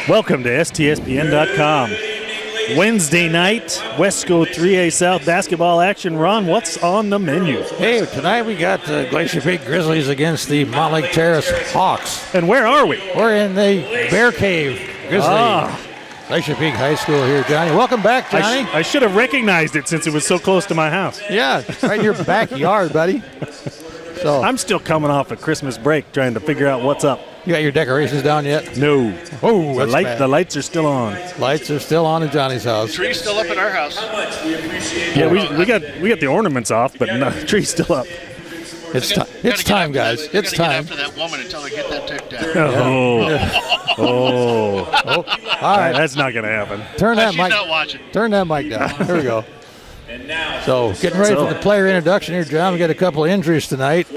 Welcome to STSPN.com. Wednesday night, Wesco 3A South basketball action. Ron, what's on the menu? Hey, tonight we got the Glacier Peak Grizzlies against the Mountlake Terrace Hawks. And where are we? We're in the Bear Cave Grizzlies. Glacier Peak High School here, Johnny. Welcome back, Johnny. I should have recognized it since it was so close to my house. Yeah, right in your backyard, buddy. So I'm still coming off a Christmas break trying to figure out what's up. You got your decorations down yet? No. Oh, the lights are still on. Lights are still on in Johnny's house. Tree's still up in our house. Yeah, we got the ornaments off, but no, the tree's still up. It's time, guys. It's time. Get after that woman until they get that took down. Oh. All right, that's not going to happen. Turn that She's mic. not watching. Turn that mic down. There we go. So getting ready for the player introduction here, John. We got a couple of injuries tonight.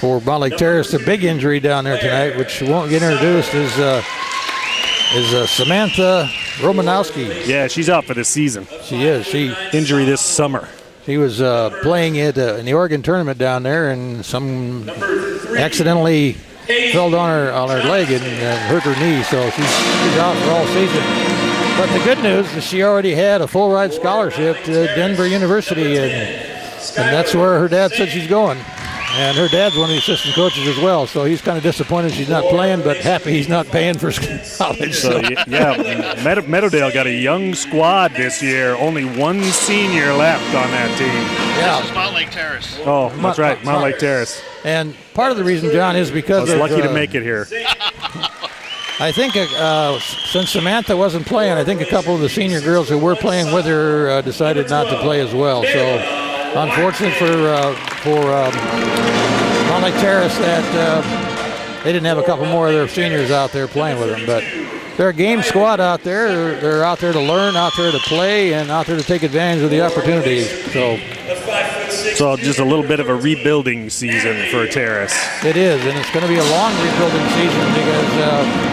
For Mountlake Terrace, a big injury down there tonight, which won't get introduced, is Samantha Romanowski. Yeah, she's out for the season. She is. Injury this summer. She was playing in the Oregon tournament down there, and some accidentally fell on her leg and hurt her knee, so she's out for all season. But the good news is she already had a full ride scholarship to Denver University, and that's where her dad said she's going. And her dad's one of the assistant coaches as well, so he's kind of disappointed she's not playing, but happy he's not paying for college. So yeah, Meadowdale got a young squad this year. Only one senior left on that team. Yeah. This is Mountlake Terrace. Oh, that's right, Mountlake Terrace. And part of the reason, John, is because I was lucky to make it here. I think since Samantha wasn't playing, I think a couple of the senior girls who were playing with her decided not to play as well. So unfortunate for Mountlake Terrace that they didn't have a couple more of their seniors out there playing with them. But they're a game squad out there. They're out there to learn, out there to play, and out there to take advantage of the opportunities. So just a little bit of a rebuilding season for Terrace. It is, and it's going to be a long rebuilding season because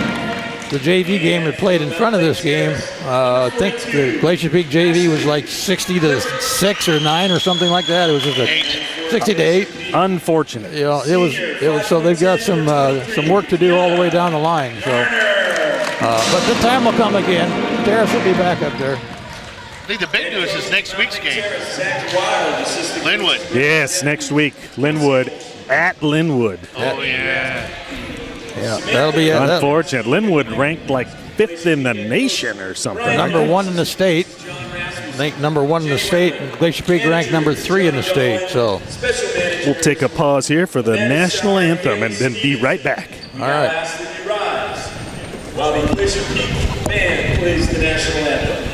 the JV game that played in front of this game, I think the Glacier Peak JV was like 60-6 or 9 or something like that. It was just 60-8. Unfortunate. You know, it was. So they've got some work to do all the way down the line. So, but the time will come again. Terrace will be back up there. I think the big news is next week's game. Linwood. Yes, next week, Linwood at Linwood. Oh, yeah. Yeah, that'll be unfortunate. Linwood ranked like 5th in the nation or something. Number 1 in the state. I think number 1 in the state. And Glacier Peak ranked number 3 in the state. So we'll take a pause here for the national anthem and then be right back. All right. While the Glacier Peak band plays the national anthem.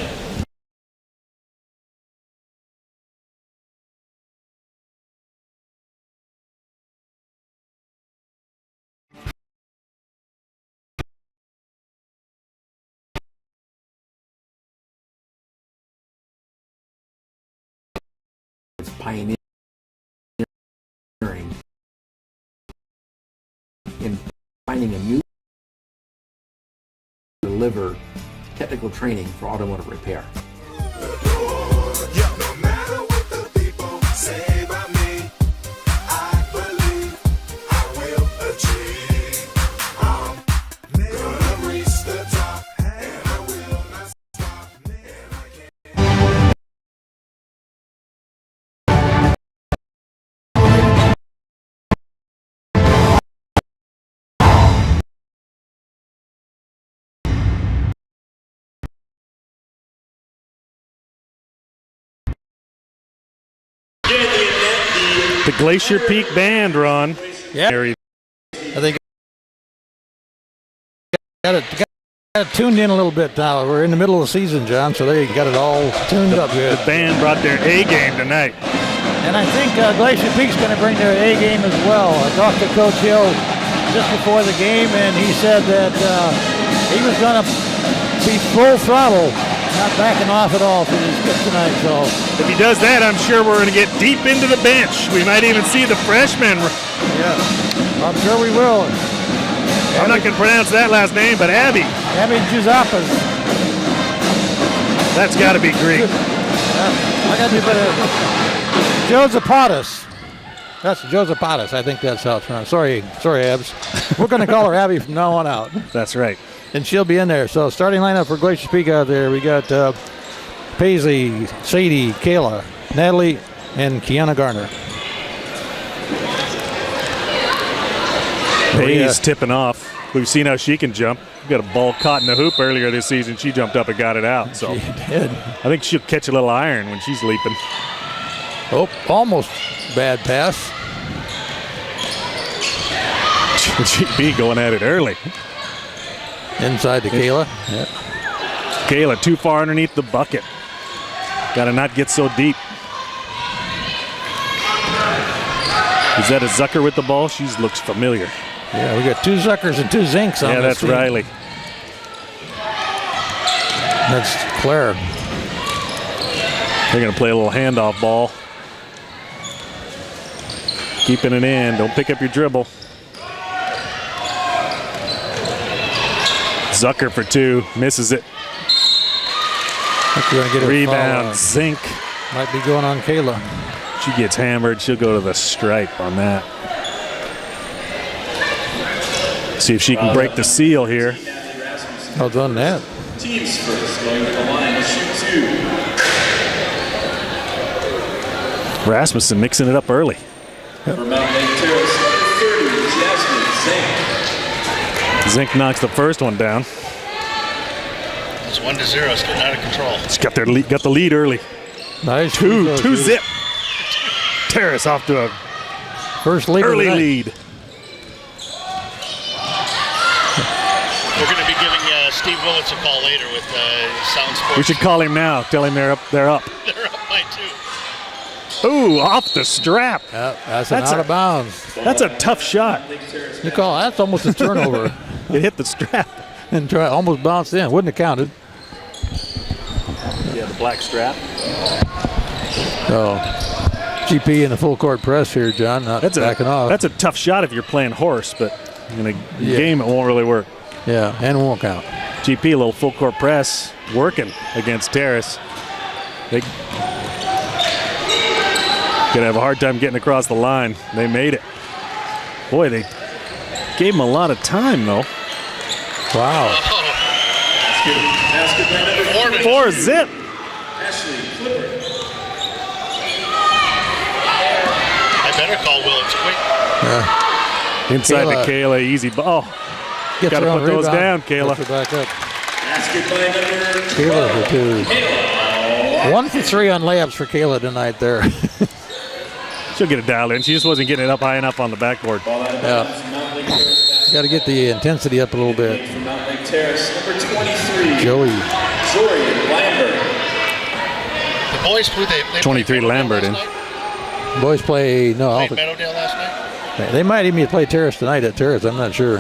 Pioneering in finding a new deliver technical training for automotive repair. The Glacier Peak Band, Ron. Yeah. I think got it tuned in a little bit now. We're in the middle of the season, John, so they got it all tuned up good. The band brought their A game tonight. And I think Glacier Peak's going to bring their A game as well. I talked to Coach Hill just before the game, and he said that he was going to be full throttle, not backing off at all for these kids tonight. So if he does that, I'm sure we're going to get deep into the bench. We might even see the freshmen. Yeah, I'm sure we will. I'm not going to pronounce that last name, but Abby Giusapas. That's got to be Greek. I got to be better. Joe Zapatas. That's Joseph Pottis. I think that's how it's pronounced. Sorry, Abs. We're going to call her Abby from now on out. That's right. And she'll be in there. So starting lineup for Glacier Peak out there, we got Paisley, Sadie, Kayla, Natalie, and Kiana Garner. Hayes tipping off. We've seen how she can jump. We got a ball caught in the hoop earlier this season. She jumped up and got it out. So She did. I think she'll catch a little iron when she's leaping. Oh, almost bad pass. GP going at it early. Inside to Kayla. Yep. Kayla too far underneath the bucket. Got to not get so deep. Is that a Zucker with the ball? She looks familiar. Yeah, we got 2 Zuckers and 2 Zinks on Yeah, this that's team. Riley. That's Claire. They're going to play a little handoff ball. Keeping it in. Don't pick up your dribble. Zucker for 2. Misses it. I think we're going to get a Rebound. foul. Zink. Might be going on Kayla. She gets hammered. She'll go to the stripe on that. See if she can break the seal here. Well done, that. Teams first, going to the line to shoot 2. Rasmussen mixing it up early. For Mountlake Terrace, number 30, Jasmine Zink. Zink knocks the first one down. It's 1-0. It's getting out of control. She's got the lead early. Nice. 2 zip. Terrace off to a First lead. early lead. We're going to be giving Steve Willits a call later with Sound Sports. We should call him now. Tell him they're up. They're up by 2. Ooh, off the strap. That's That's out a- of bounds. That's a tough shot. You call that's almost a turnover. It hit the strap. And almost bounced in. Wouldn't have counted. Yeah, the black strap. So GP in the full court press here, John. Not backing off. That's a tough shot if you're playing horse, but in a Yeah. game it won't really work. Yeah, and won't count. GP, a little full court press, working against Terrace. They gonna have a hard time getting across the line. They made it. Boy, they gave him a lot of time though. Wow. Basket by number 4 zip. Ashley Clipper. I better call Willits quick. Inside Kayla. to Kayla, easy ball. Gets Gotta her own put those rebound. down, Kayla. Gets her back up. Basket by number Kayla 12. for 2. 1 for 3 on layups for Kayla tonight there. She'll get it dialed in. She just wasn't getting it up high enough on the backboard. Ball out of Yeah. bounds. Mountlake Terrace. Got to get the intensity up a little bit. From Mountlake Terrace, number 23, Joey. Zori Lambert. The boys played. They 23 played Lambert Meadowdale in. last night? Boys play, no, I Played don't Meadowdale last night? think, they might even play Terrace tonight at Terrace. I'm not sure.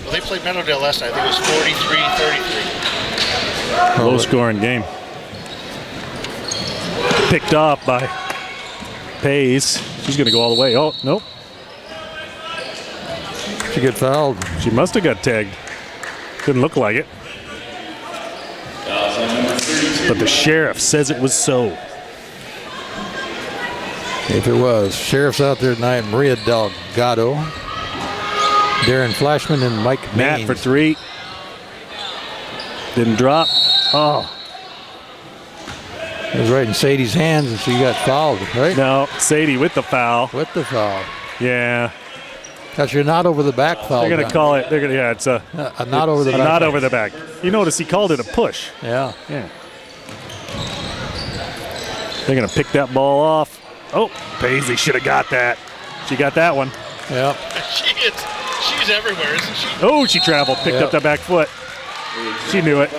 Well, they played Meadowdale last night. I think it was 43-33. Low scoring game. Picked off by Pays. She's going to go all the way. Oh, nope. She get fouled. She must have got tagged. Didn't look like it. Fouls on number 32. But the sheriff says it was so. If it was. Sheriff's out there tonight. Maria Delgado. Darren Flashman and Mike Matt Maines. for 3. Didn't drop. Oh, It was right in Sadie's hands and she got fouled, right? no. Sadie with the foul. With the foul. Yeah. That's your not over the back foul. They're going to John. call it. They're going to, yeah, it's a not over the back. not over the back. You notice he called it a push. Yeah. Yeah. They're going to pick that ball off. Oh, Paisley should have got that. She got that one. Yeah. She's everywhere, isn't she? Oh, she traveled, picked Yeah. up the back foot. She knew it.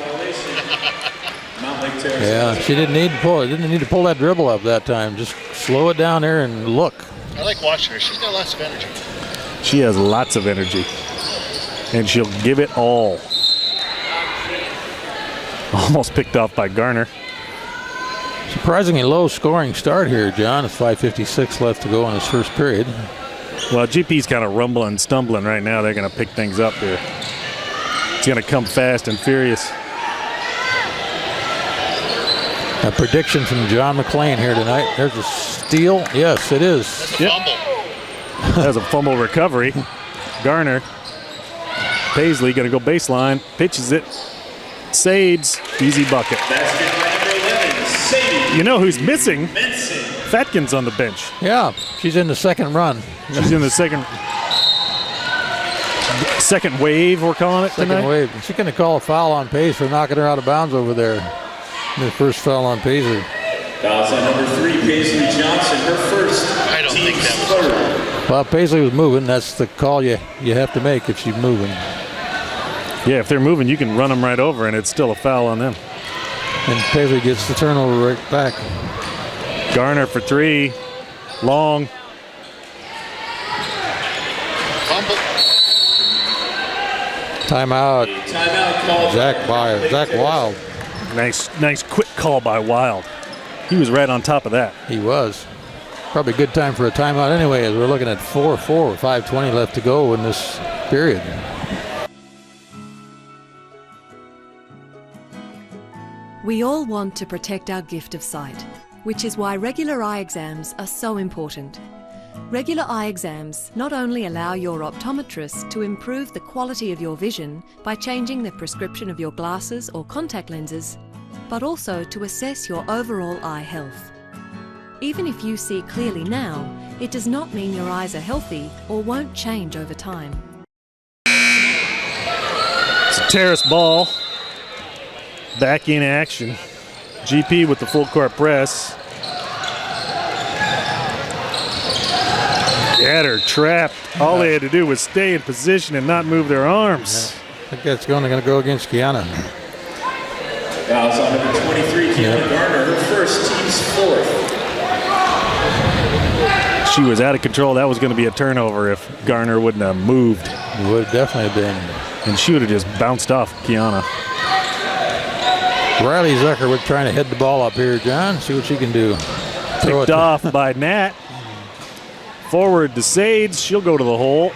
Mountlake Terrace. Yeah. She didn't need to pull it. Didn't need to pull that dribble up that time. Just slow it down there and look. I like watching her. She's got lots of energy. She has lots of energy, and she'll give it all. Almost picked off by Garner. Surprisingly low scoring start here, John. It's 5:56 left to go in this first period. Well, GP's kind of rumbling, stumbling right now. They're going to pick things up here. It's going to come fast and furious. A prediction from John McLean here tonight. There's a steal. Yes, it is. That's a fumble. That was a fumble recovery. Garner. Paisley going to go baseline. Pitches it. Sades. Easy bucket. Basket by number 11, Sadie You know who's missing? Benson. Fatkin's on the bench. Yeah, she's in the second run. She's in the second wave, we're calling it Second tonight. wave. She's going to call a foul on Pace for knocking her out of bounds over there. The first foul on Paisley. Fouls on number 3, Paisley Johnson, her first. I don't think team's that was third. Well, Paisley was moving. That's the call you have to make if she's moving. Yeah, if they're moving, you can run them right over, and it's still a foul on them. And Paisley gets the turnover right back. Garner for 3. Long. fumble. Timeout. Timeout called. Zach Wild. Nice quick call by Wild. He was right on top of that. He was. Probably a good time for a timeout anyway, as we're looking at 4-4 with 5:20 left to go in this period. We all want to protect our gift of sight, which is why regular eye exams are so important. Regular eye exams not only allow your optometrist to improve the quality of your vision by changing the prescription of your glasses or contact lenses, but also to assess your overall eye health. Even if you see clearly now, it does not mean your eyes are healthy or won't change over time. It's a Terrace ball. Back in action. GP with the full court press. Got her trapped. All they had to do was stay in position and not move their arms. I think that's going to go against Kiana. Fouls on number 23, Keelan Garner, her first, team's fourth. She was out of control. That was going to be a turnover if Garner wouldn't have moved. It would have definitely been. And she would have just bounced off Kiana. Riley Zucker was trying to head the ball up here, John. See what she can do. Throw Picked it off by Nat. Forward to Sades. She'll go to the hole.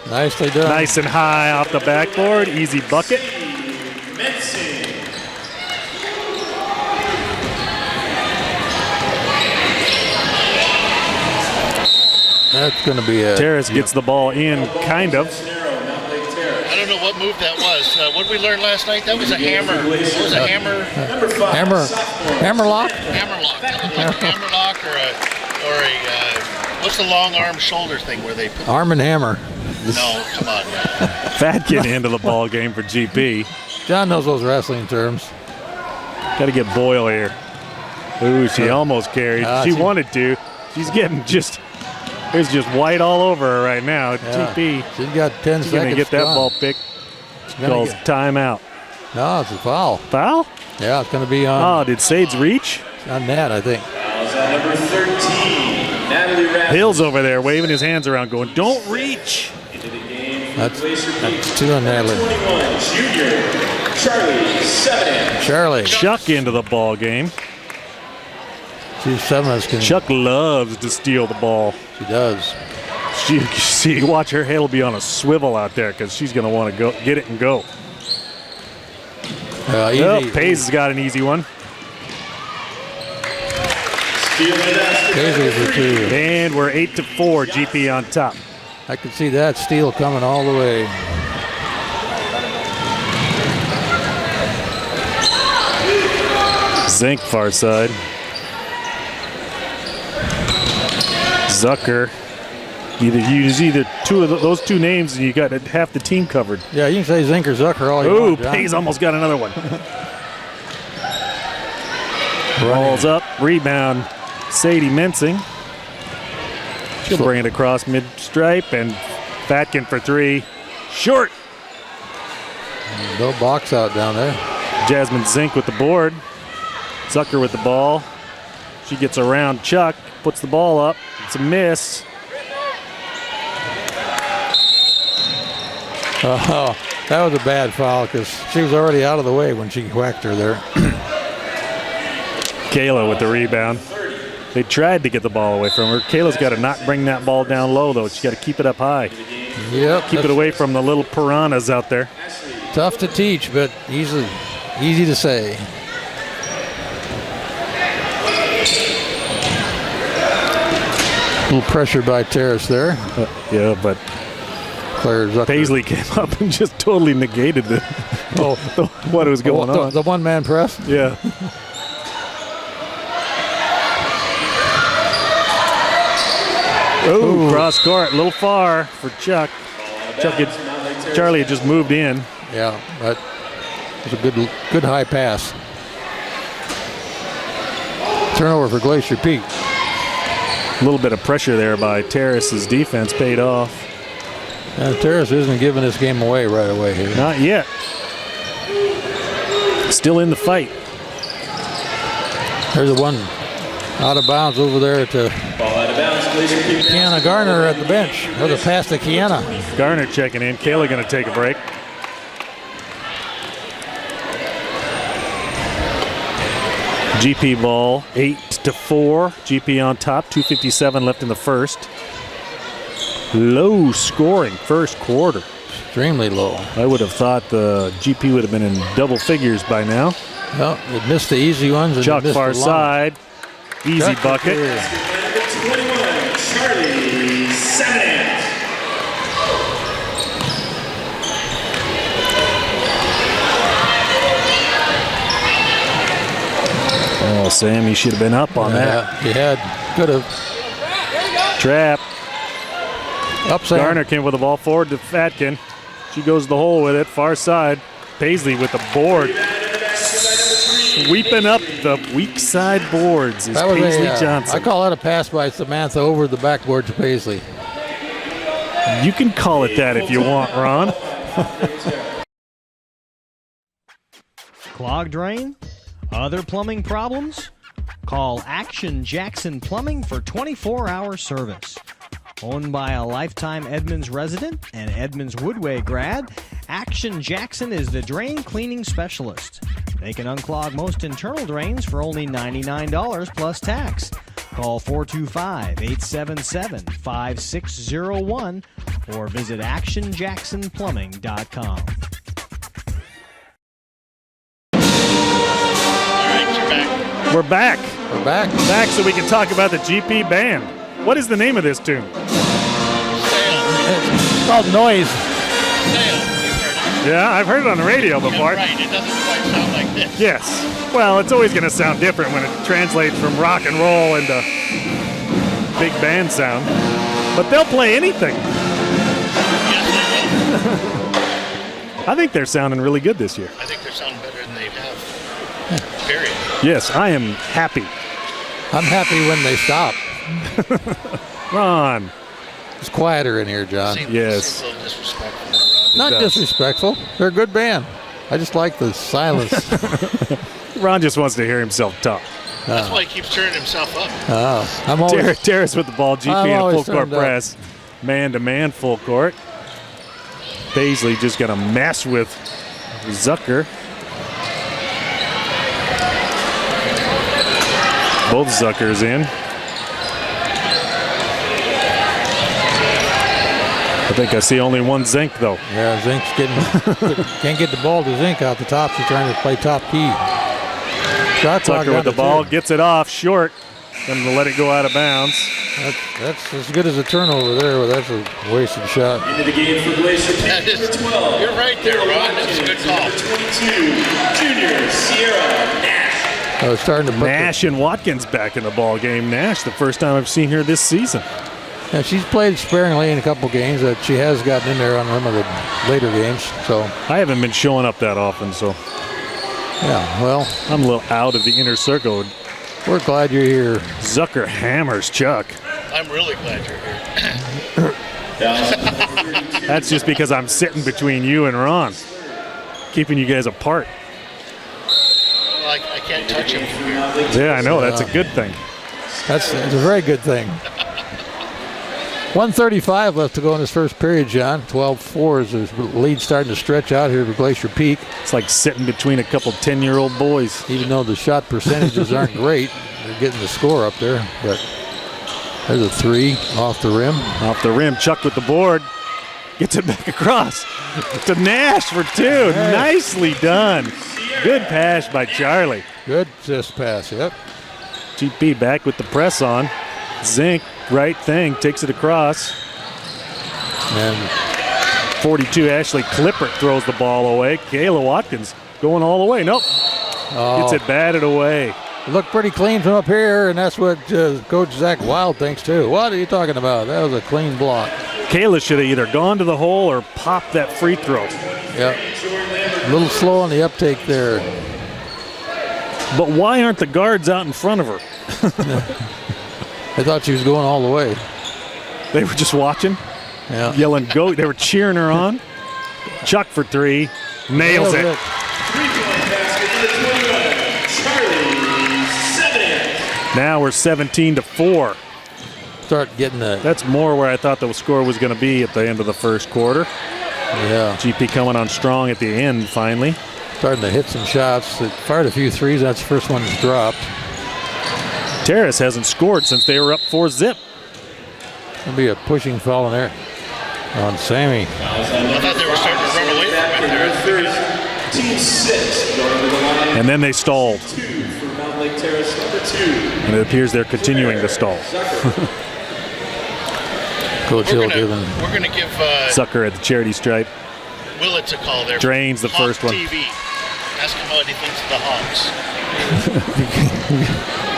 Nicely done. Nice and high off the backboard. Easy bucket. That's going to be a... Terrace gets the ball in, kind of. I don't know what move that was. What did we learn last night? That was a hammer. What was a hammer? Hammerlock? Hammerlock. That looked like a hammerlock or a what's the long arm shoulder thing where they put? Arm and hammer. No, come on. Fatkin into the ball game for GP. John knows those wrestling terms. Got to get Boyle here. Ooh, she almost carried. She she- wanted to. She's getting just... There's just white all over her right now. Yeah. GP. She's got 10 She's going seconds to get that gone. ball picked. gonna Calls get- timeout. No, it's a foul. Foul? Yeah, it's going to be on, Oh, did Sades reach? on Nat, I think. Fouls on number 13, Natalie Rasmussen. Hill's over there waving his hands around going, don't reach. Into the game for That's Glacier Peak. 2 on Natalie. 21, junior, Charlie Seven. Charlie. Chuck into the ball game. She's 7 can... Chuck loves to steal the ball. She does. She, see, watch her head will be on a swivel out there because she's going to want to go get it and go. Easy. Oh, Pays has got an easy one. Stealing the basket. Paisley for 2. And we're 8-4, GP on top. I can see that steal coming all the way. Zink far side. Zucker. Use either two of those two names and you got half the team covered. Yeah, you can say Zink or Zucker all you Ooh, want, John. Pays almost got another one. Balls up, rebound. Sadie Mensing. She'll bring it across mid-stripe and Fatkin for 3. Short. No box out down there. Jasmine Zink with the board. Zucker with the ball. She gets around Chuck, puts the ball up. It's a miss. Oh, that was a bad foul because she was already out of the way when she whacked her there. Kayla with the rebound. They tried to get the ball away from her. Kayla's got to bring that ball down low, though. She's got to keep it up high. Yep. Keep it away from the little piranhas out there. Tough to teach, but easy to say. little pressure by Terrace there. Yeah, but Claire Zucker. Paisley came up and just totally negated what was going on. The one-man press? Yeah. Oh, cross court, a little far for Chuck. Charlie had just moved in. Yeah, but it was a good high pass. Turnover for Glacier Peak. A little bit of pressure there by Terrace's defense paid off. Terrace isn't giving this game away right away here. Not yet. Still in the fight. There's the one out of bounds over there to Ball out of bounds. Glacier Peak. Kiana Garner at the bench. With a pass to Kiana. Garner checking in. Kayla going to take a break. GP ball 8-4. GP on top. 2:57 left in the first. Low scoring first quarter. Extremely low. I would have thought the GP would have been in double figures by now. Well, it missed the easy ones. And Chuck it missed far the long. side. Easy Chuck bucket. here. 21, Charlie Samanant. Oh, Sam, you should have been up on that. He could have. Trap. Upside. Garner came with the ball forward to Fatkin. She goes the hole with it. Far side. Paisley with the board. Sweeping up the weak side boards is Paisley Johnson. I call that a pass by Samantha over the backboard to Paisley. You can call it that if you want, Ron. Clogged drain? Other plumbing problems? Call Action Jackson Plumbing for 24-hour service. Owned by a lifetime Edmonds resident and Edmonds Woodway grad, Action Jackson is the drain cleaning specialist. They can unclog most internal drains for only $99 plus tax. Call 425-877-5601 or visit actionjacksonplumbing.com. We're back. We're back. Back so we can talk about the GP band. What is the name of this tune? It's called Noise. Yeah, I've heard it on the radio before. Right, it doesn't quite sound like this. Yes. Well, it's always going to sound different when it translates from rock and roll into big band sound. But they'll play anything. Yes, they will. I think they're sounding really good this year. I think they're sounding better than they have. Period. Yes, I am happy. I'm happy when they stop. Ron. It's quieter in here, John. Yes. Seems a little disrespectful. Not does. disrespectful. They're a good band. I just like the silence. Ron just wants to hear himself talk. That's why he keeps turning himself up. I'm always Terrace with the ball. GP I'm in a always full court turned up. press. Man-to-man full court. Paisley just going to mess with Zucker. Both Zuckers in. I think I see only one Zink, though. Yeah, Zink's can't get the ball to Zink out the top. She's trying to play top key. Shot clock Zucker with the down to ball, 2. gets it off short. Going to let it go out of bounds. That's as good as a turnover there, but that's a wasted shot. Into the game for Glacier Peak. That is, Number 12. you're right there, Ron. That's a good call. Number 22, Junior Sierra Nash. I was starting to put Nash and Watkins back in the ball game. Nash, the first time I've seen her this season. Yeah, she's played sparingly in a couple games. She has gotten in there on some of the later games. So I haven't been showing up that often, so yeah, well, I'm a little out of the inner circle. we're glad you're here. Zucker hammers Chuck. I'm really glad you're here. That's just because I'm sitting between you and Ron, keeping you guys apart. Well, I can't touch him from here. Yeah, I know. That's a good thing. It's a very good thing. 1:35 left to go in this first period, John. 12-4 is the lead starting to stretch out here for Glacier Peak. It's like sitting between a couple 10-year-old boys. Even though the shot percentages aren't great, they're getting the score up there. But there's a 3 off the rim. Off the rim, Chuck with the board. Gets it back across to Nash for 2. Hey. Nicely done. Good pass by Charlie. Good assist pass, yep. GP back with the press on. Zink right thing, takes it across. And 42, Ashley Clippert throws the ball away. Kayla Watkins going all the way. Nope. Gets it batted away. it looked pretty clean from up here, and that's what Coach Zach Wild thinks too. What are you talking about? That was a clean block. Kayla should have either gone to the hole or popped that free throw. Yep. A little slow on the uptake there. But why aren't the guards out in front of her? I thought she was going all the way. They were just watching, Yeah. go. They were cheering her on. Chuck for three. Nails it. Three-point basket for the 21, Charlie Seven. Now we're 17-4. Start getting the That's more where I thought the score was going to be at the end of the first quarter. GP coming on strong at the end finally. Starting to hit some shots. It fired a few threes. That's the first one that's dropped. Terrace hasn't scored since they were up 4-zip. There'll be a pushing foul in there on Sammy. I thought they were starting to run away from it there. Team 6 going to the line. And then they stalled. 2 for Mountlake Terrace, number 2. And it appears they're continuing to stall. Coach Hill We're going to give Zucker at the charity stripe. Willits a call there. Drains the Hawk first one. TV. Ask him what he thinks of the Hawks.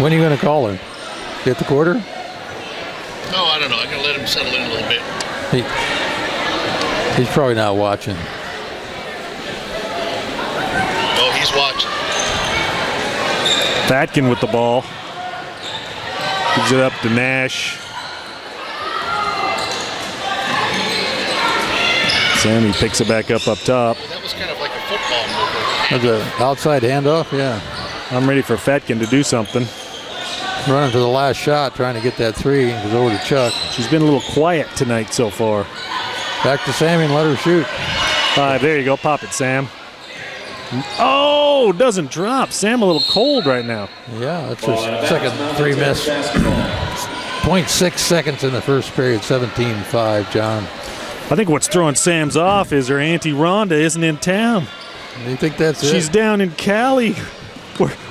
When are you going to call him? At the quarter? No, I don't know. I'm going to let him settle in a little bit. He's probably not watching. Oh, he's watching. Fatkin with the ball. Gives it up to Nash. Sammy picks it back up top. That was kind of like a football move. That's an outside handoff, yeah. I'm ready for Fatkin to do something. Running to the last shot, trying to get that three. It was over to Chuck. She's been a little quiet tonight so far. Back to Sammy and let her shoot. There you go. Pop it, Sam. Oh, doesn't drop. Sam a little cold right now. Yeah, that's her second three miss. 0.6 seconds in the first period, 17-5, John. I think what's throwing Sam's off is her Auntie Rhonda isn't in town. Do you think that's She's it? down in Cali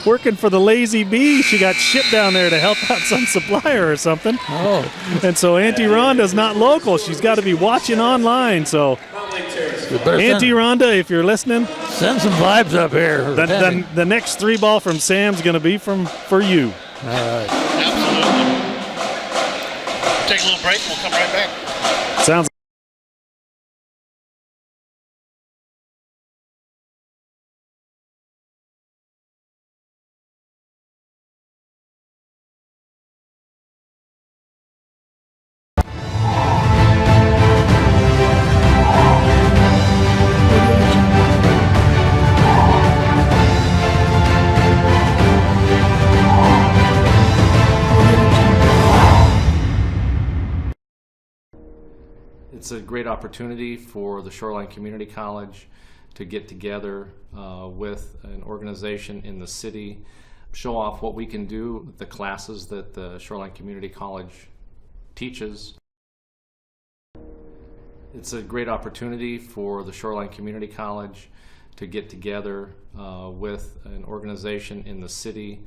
working for the Lazy Bee. She got shipped down there to help out some supplier or something. Oh. And so Auntie Rhonda's not local. She's got to be watching online. So Auntie Rhonda, if you're listening, send some vibes up here. The next three ball from Sam's going to be for you. All right. Absolutely. Take a little break. We'll come right back. Sounds It's a great opportunity for the Shoreline Community College to get together with an organization in the city, show off what we can do with the classes that the Shoreline Community College teaches. It's a great opportunity for the Shoreline Community College to get together with an organization in the city,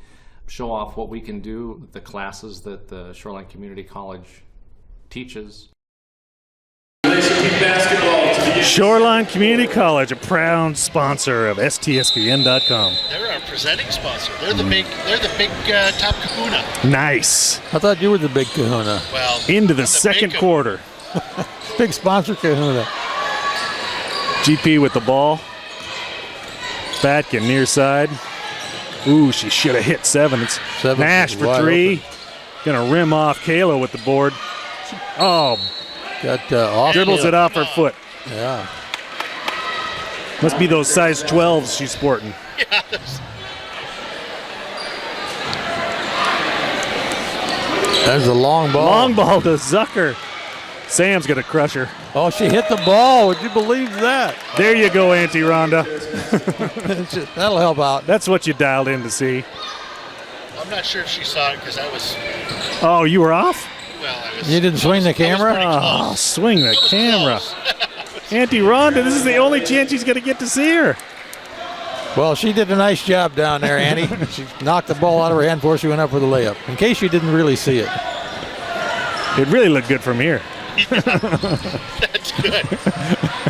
show off what we can do with the classes that the Shoreline Community College teaches. Shoreline Community College, a proud sponsor of STSPN.com. They're our presenting sponsor. They're the big top kahuna. Nice. I thought you were the big kahuna. Well, Into the I'm second big quarter. Big sponsor kahuna. GP with the ball. Fatkin near side. Ooh, she should have hit seven. It's Seven Nash is for wide three. open. Gonna rim off Kayla with the board. Oh, Got off. dribbles it off her foot. Yeah. Must be those size 12s she's sporting. Yeah, There's a long ball. Long ball to Zucker. Sam's gonna crush her. Oh, she hit the ball. Would you believe that? There you go, Auntie Rhonda. That'll help out. That's what you dialed in to see. I'm not sure if she saw it because I was. Oh, you were off? Well, I was. You didn't swing the I was camera? pretty Oh, close. swing the I was camera. close. Auntie Rhonda, this is the only chance she's gonna get to see her. Well, she did a nice job down there, Annie. She knocked the ball out of her hand before she went up for the layup. In case you didn't really see it. It really looked good from here. That's good.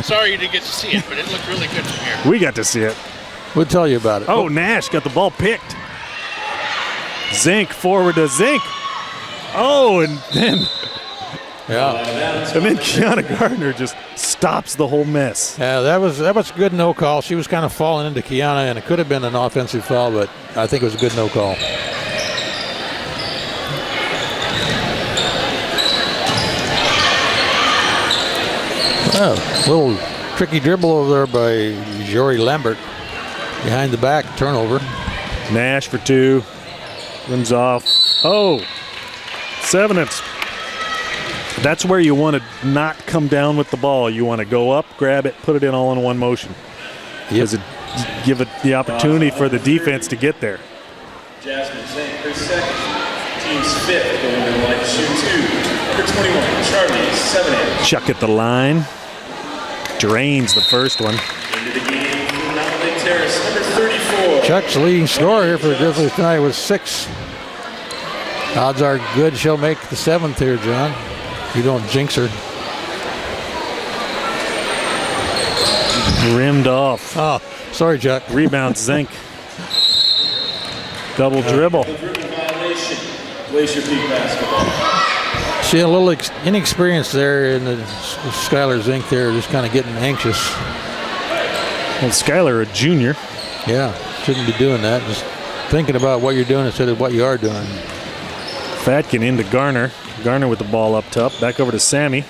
Sorry you didn't get to see it, but it looked really good from here. We got to see it. We'll tell you about it. Oh, Nash got the ball picked. Zink forward to Zink. Oh, and then Kiana Gardner just stops the whole mess. Yeah, that was a good no call. She was kind of falling into Kiana, and it could have been an offensive foul, but I think it was a good no call. Oh, little tricky dribble over there by Jory Lambert. Behind the back, turnover. Nash for 2. Rims off. Oh, Sevenance. That's where you want to not come down with the ball. You want to go up, grab it, put it in all in one motion. Because it give it the opportunity for the defense to get there. Jasmine Zink, her second. Team's 5th, going to the line to shoot 2. Number 21, Charlie Sevenance. Chuck at the line. Drains the first one. Into the game from Mountlake Terrace, number 34. Chuck's leading scorer here for the Grizzlies tonight was 6. Odds are good she'll make the 7th here, John. You don't jinx her. Rimmed off. Oh, sorry, Chuck. Rebound Zink. Double dribble. Violation. Glacier Peak basketball. She had a little inexperience there in the Skylar Zink there, just kind of getting anxious. Well, Skylar, a junior. Yeah, shouldn't be doing that. Just thinking about what you're doing instead of what you are doing. Fatkin into Garner. Garner with the ball up top. Back over to Sammy.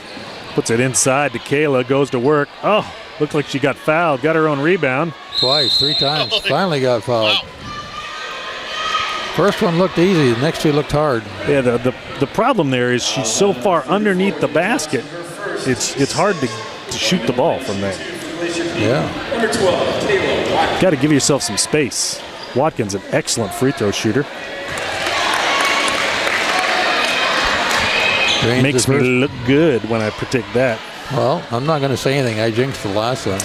Puts it inside to Kayla. Goes to work. Oh, looked like she got fouled. Got her own rebound. Twice, 3 times. Finally got fouled. Wow. First one looked easy. The next 2 looked hard. Yeah, the problem there is she's so far underneath the basket. It's hard to shoot the ball from there. Yeah. Number 12, Kayla Watkins. Got to give yourself some space. Watkins, an excellent free throw shooter. Drains Makes the me first. look good when I predict that. Well, I'm not going to say anything. I jinxed the last one.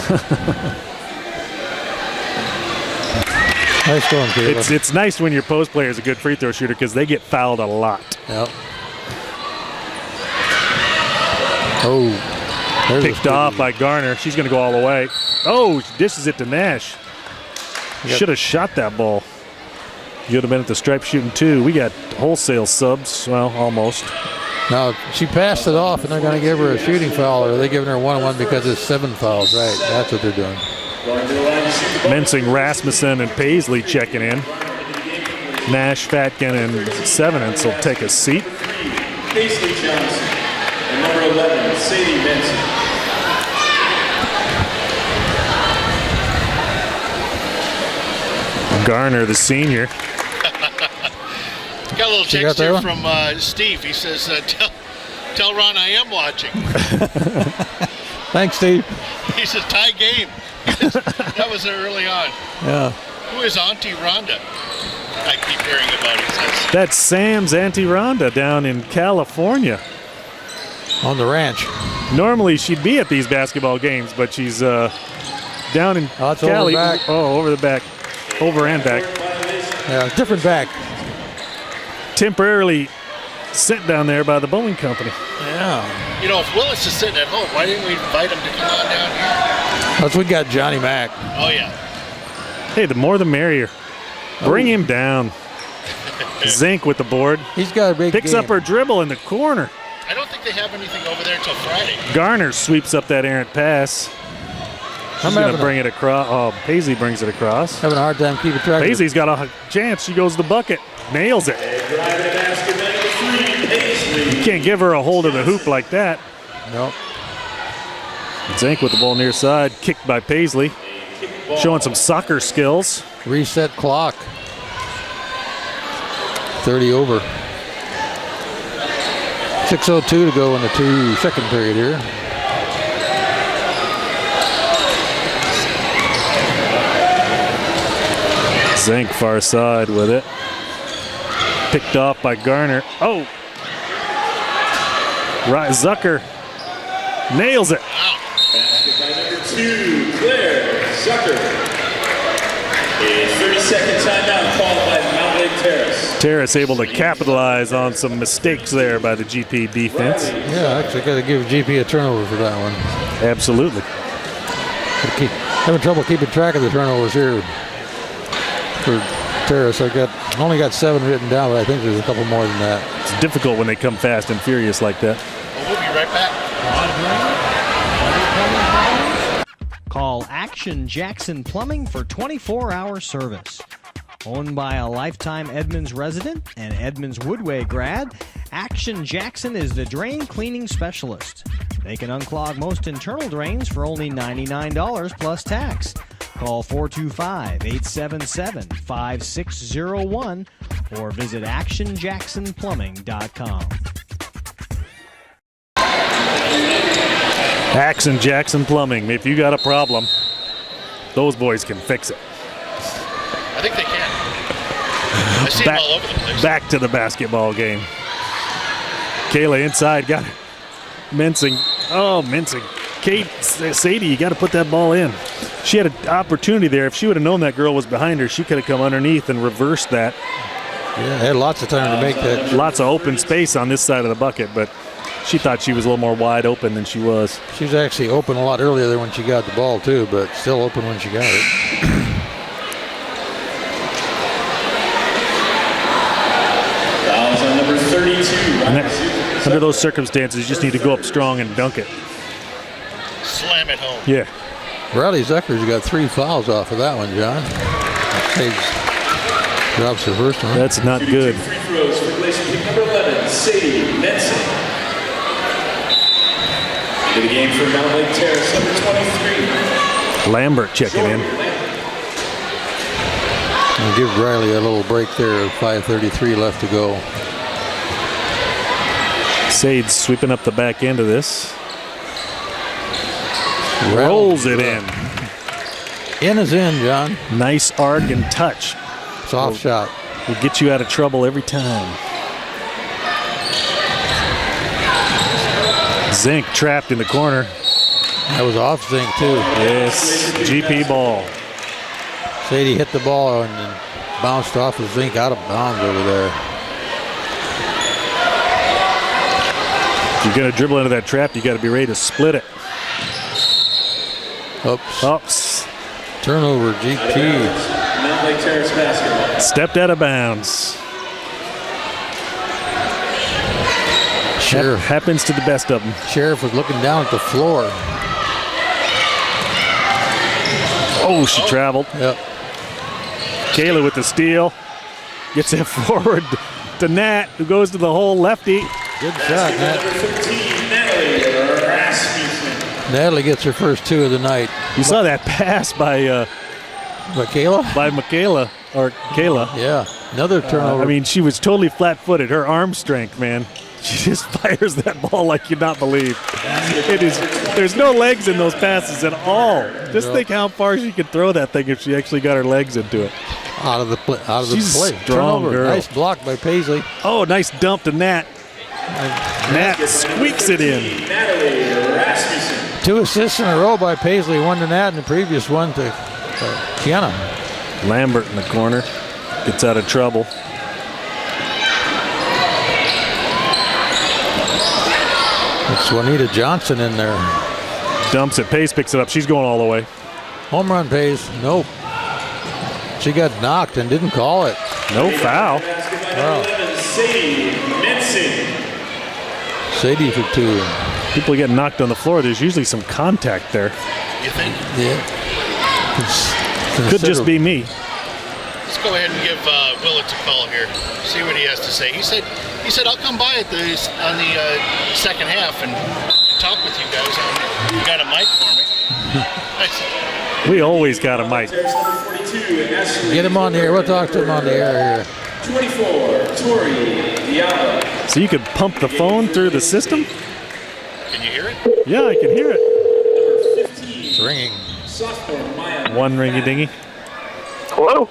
Nice going, Kayla. It's nice when your post player is a good free throw shooter because they get fouled a lot. Yep. Oh. there's a Picked off by Garner. She's going to go all the way. Oh, she dishes it to Nash. Should have shot that ball. You would have been at the stripe shooting 2. We got wholesale subs. Well, almost. Now, she passed it off, and they're going to give her a shooting foul, or are they giving her 1-1 because it's 7 fouls? Right, that's what they're doing. Mensing, Rasmussen, and Paisley checking in. Nash, Fatkin, and Sevenance will take a seat. Paisley Johnson. And number 11, Sadie Benson. Garner, the senior. Got a little She text got that here one? from Steve. He says, tell Ron I am watching. Thanks, Steve. He says, tie game. That was early on. Yeah. Who is Auntie Rhonda? I keep hearing about it. He says, That's Sam's Auntie Rhonda down in California. On the ranch. Normally she'd be at these basketball games, but she's down in Oh, it's Cali. over back. Oh, over the back. Over and back. Yeah, different back. Temporarily sent down there by the Boeing Company. Yeah. you know, if Willis is sitting at home, why didn't we invite him to come on down here? Plus, we got Johnny Mack. Oh, yeah. Hey, the more the merrier. Bring him down. Zink with the board. He's got a big Picks game. up her dribble in the corner. I don't think they have anything over there until Friday. Garner sweeps up that errant pass. She's going to bring it across. Oh, Paisley brings it across. Having a hard time keeping track. Paisley's got a chance. She goes to the bucket. Nails it. You can't give her a hold of the hoop like that. Nope. Zink with the ball near side. Kicked by Paisley. Showing some soccer skills. Reset clock. 30 over. 6:02 to go in the second period here. Zink far side with it. Picked off by Garner. Oh! Right, Zucker nails it. Basket by number 2, Claire Zucker. A 30-second timeout called by Mountlake Terrace. Terrace able to capitalize on some mistakes there by the GP defense. Yeah, actually got to give GP a turnover for that one. Absolutely. Having trouble keeping track of the turnovers here for Terrace. Only got 7 written down, but I think there's a couple more than that. It's difficult when they come fast and furious like that. Well, we'll be right back. Call Action Jackson Plumbing for 24-hour service. Owned by a lifetime Edmonds resident and Edmonds Woodway grad, Action Jackson is the drain cleaning specialist. They can unclog most internal drains for only $99 plus tax. Call 425-877-5601 or visit actionjacksonplumbing.com. Action Jackson Plumbing. If you got a problem, those boys can fix it. I think they can. I see them all over the place. Back to the basketball game. Kayla inside, got it. Mincing. Oh, mincing. Kate, Sadie, you got to put that ball in. She had an opportunity there. If she would have known that girl was behind her, she could have come underneath and reversed that. Yeah, had lots of time to make that. Lots of open space on this side of the bucket, but she thought she was a little more wide open than she was. She was actually open a lot earlier than when she got the ball, too, but still open when she got it. Fouls on number 32. Under those circumstances, you just need to go up strong and dunk it. Slam it home. Yeah. Riley Zucker's got 3 fouls off of that one, John. Drops the first one. That's not good. Free throws for Glacier team number 11, Sadie Menson. To the game for Mountlake Terrace, number 23. Lambert checking in. We'll give Riley a little break there. 5:33 left to go. Sade sweeping up the back end of this. Rolls it in. In is in, John. Nice arc and touch. Soft shot. Will get you out of trouble every time. Zink trapped in the corner. That was off Zink, too. Yes, GP ball. Sadie hit the ball and then bounced off of Zink out of bounds over there. If you're going to dribble into that trap, you got to be ready to split it. Oops. Turnover, GP. Mountlake Terrace basketball. Stepped out of bounds. Sheriff happens to the best of them. Sheriff was looking down at the floor. Oh, she traveled. Yep. Kayla with the steal. Gets it forward to Nat, who goes to the hole, lefty. Good shot, Nat. Number 15, Natalie Rasmussen. Natalie gets her first 2 of the night. You saw that pass by Michaela? By Michaela, or Kayla. Yeah, another turnover. I mean, she was totally flat-footed. Her arm strength, man. She just fires that ball like you'd not believe. It is. There's no legs in those passes at all. Just think how far she could throw that thing if she actually got her legs into it. Out of the play. She's a strong turnover. girl. Nice block by Paisley. Oh, nice dump to Nat. Nat squeaks it in. Natalie Rasmussen. 2 assists in a row by Paisley. 1 to Nat and the previous one to Kiana. Lambert in the corner. Gets out of trouble. It's Juanita Johnson in there. Dumps it. Pace picks it up. She's going all the way. Home run, Pace. Nope. She got knocked and didn't call it. No foul. Sadie Menson. Sadie for 2. People get knocked on the floor. There's usually some contact there. You think? Yeah. Could just be me. Let's go ahead and give Willits a call here. See what he has to say. He said I'll come by on the second half and talk with you guys. You got a mic for me? We always got a mic. Get him on the air. We'll talk to him on the air here. 24, Tori Diallo. So you could pump the phone through the system? Can you hear it? Yeah, I can hear it. Number 15, It's ringing. sophomore Maya. One ringy dingy. Hello.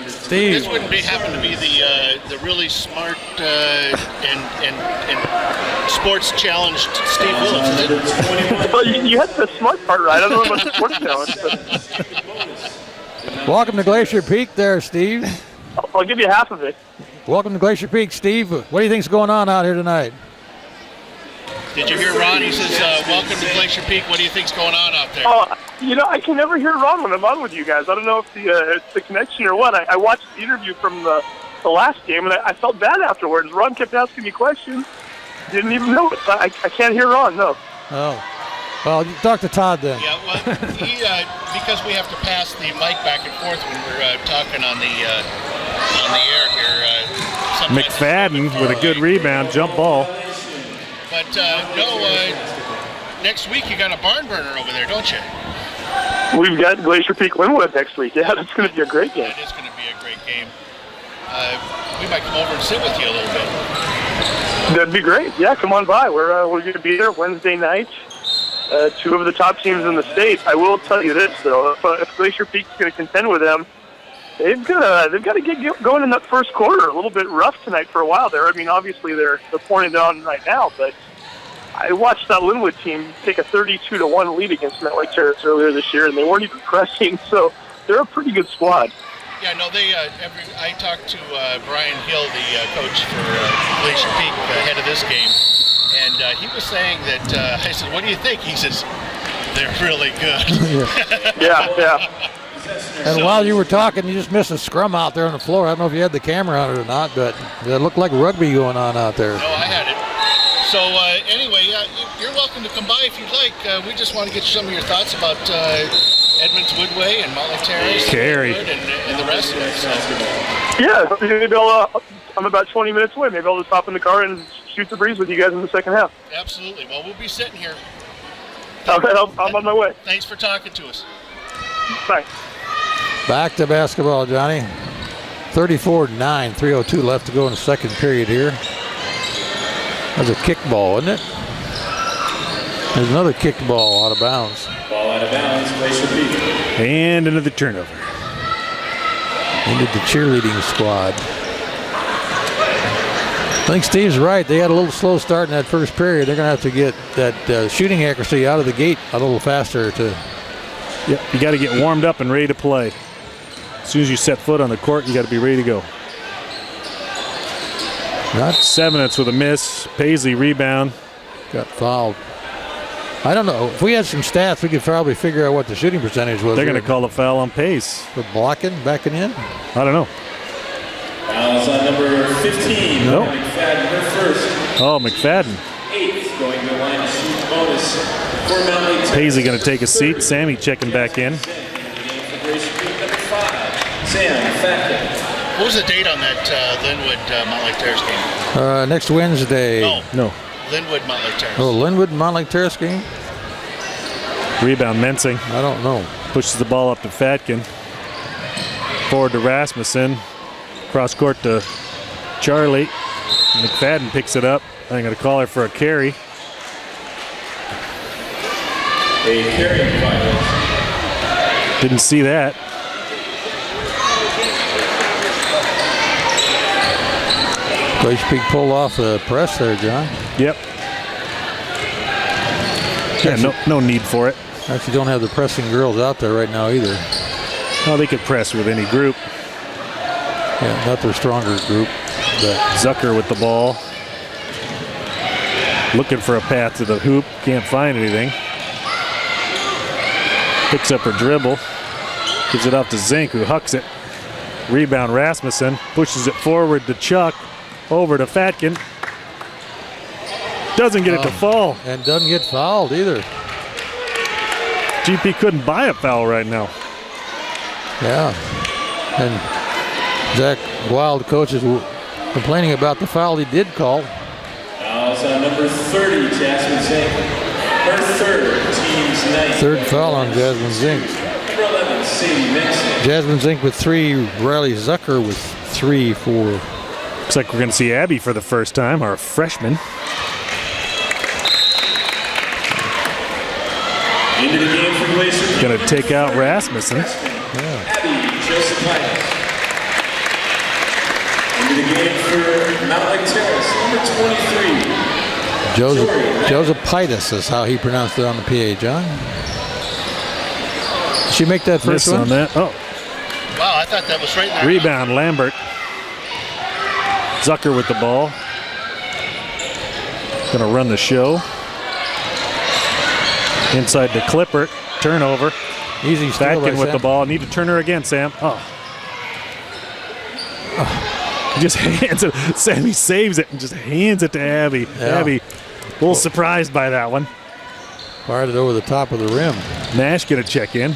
Steve. This wouldn't happen to be the really smart and sports challenged Steve Willits, is it? Well, you had the smart part right. I don't know about the sports challenge, but Welcome to Glacier Peak there, Steve. I'll give you half of it. Welcome to Glacier Peak, Steve. What do you think's going on out here tonight? Did you hear Ron? He says, welcome to Glacier Peak. What do you think's going on out there? Oh, I can never hear Ron when I'm on with you guys. I don't know if it's the connection or what. I watched the interview from the last game, and I felt bad afterwards. Ron kept asking me questions. Didn't even know it. I can't hear Ron, no. Oh. Well, talk to Todd then. Yeah, well, he because we have to pass the mic back and forth when we're talking on the air here. McFadden with a good rebound, jump ball. But next week you got a barn burner over there, don't you? We've got Glacier Peak Linwood next week. Yeah, that's going to be a great game. That is going to be a great game. We might come over and sit with you a little bit. That'd be great. Yeah, come on by. We're going to be there Wednesday night. Two of the top teams in the state. I will tell you this though: if Glacier Peak's going to contend with them, they've got to get going in that first quarter. A little bit rough tonight for a while there. I mean, obviously they're pouring it on right now, but I watched that Linwood team take a 32-1 lead against Mountlake Terrace earlier this year, and they weren't even pressing. So they're a pretty good squad. Yeah, no, I talked to Brian Hill, the coach for Glacier Peak, ahead of this game, and he was saying that, I said, what do you think? He says, they're really good. Yeah. And while you were talking, you just missed a scrum out there on the floor. I don't know if you had the camera on it or not, but it looked like rugby going on out there. No, I had it. So anyway, you're welcome to come by if you'd like. We just want to get some of your thoughts about Edmonds Woodway and Mountlake Terrace and the rest of it. So. Yeah, maybe I'm about 20 minutes away. Maybe I'll just hop in the car and shoot the breeze with you guys in the second half. Absolutely. Well, we'll be sitting here. Okay, I'm on my way. Thanks for talking to us. Bye. Back to basketball, Johnny. 34-9, 3:02 left to go in the second period here. That's a kick ball, isn't it? There's another kick ball out of bounds. Ball out of bounds, Glacier Peak. And another turnover. Into the cheerleading squad. I think Steve's right. They had a little slow start in that first period. They're going to have to get that shooting accuracy out of the gate a little faster. Yep, you got to get warmed up and ready to play. As soon as you set foot on the court, you got to be ready to go. Sevenitz with a miss. Paisley rebound. Got fouled. I don't know. If we had some stats, we could probably figure out what the shooting percentage was. They're going to call a foul on Pace. For backing in? I don't know. Fouls on number 15. Nope. McFadden, her first. Oh, McFadden. 8th going to the line to shoot bonus for Mountlake Terrace. Paisley going to take a seat. Sammy checking back in. Sam Factor. What was the date on that Linwood Mountlake Terrace game? Next Wednesday. No. Linwood Mountlake Terrace. Oh, Linwood Mountlake Terrace game? Rebound Mensing. I don't know. Pushes the ball up to Fatkin. Forward to Rasmussen. Cross court to Charlie. McFadden picks it up. I'm going to call her for a carry. A carrying violation. Didn't see that. Glacier Peak pulled off the press there, John. Yep. Yeah, no need for it. Actually don't have the pressing girls out there right now either. Well, they could press with any group. Yeah, not their stronger group. But Zucker with the ball. Looking for a path to the hoop. Can't find anything. Picks up her dribble. Gives it off to Zink, who hucks it. Rebound Rasmussen. Pushes it forward to Chuck. Over to Fatkin. Doesn't get it to fall. And doesn't get fouled either. GP couldn't buy a foul right now. Yeah. And Zach Wild, coach, is complaining about the foul he did call. Fouls on number 30, Jasmine Zink. Her third, team's ninth. Third foul on Jasmine Zink. Number 11, Sadie Mixon. Jasmine Zink with 3. Riley Zucker with 3 for. Looks like we're going to see Abby for the first time, our freshman. Into the game for Glacier. Going to take out Rasmussen. Abby Josephitis. Into the game for Mountlake Terrace, number 23. Josephitis is how he pronounced it on the PA, John. Did she make that first Miss one? on that. Oh. Wow, I thought that was right there. Rebound Lambert. Zucker with the ball. Gonna run the show. Inside to Clippert. Turnover. Easy steal by Fatkin with Sam. the ball. Need to turn her again, Sam. Oh. He just hands it. Sammy saves it and just hands it to Abby. Yeah. Abby, a little surprised by that one. Fired it over the top of the rim. Nash gonna check in.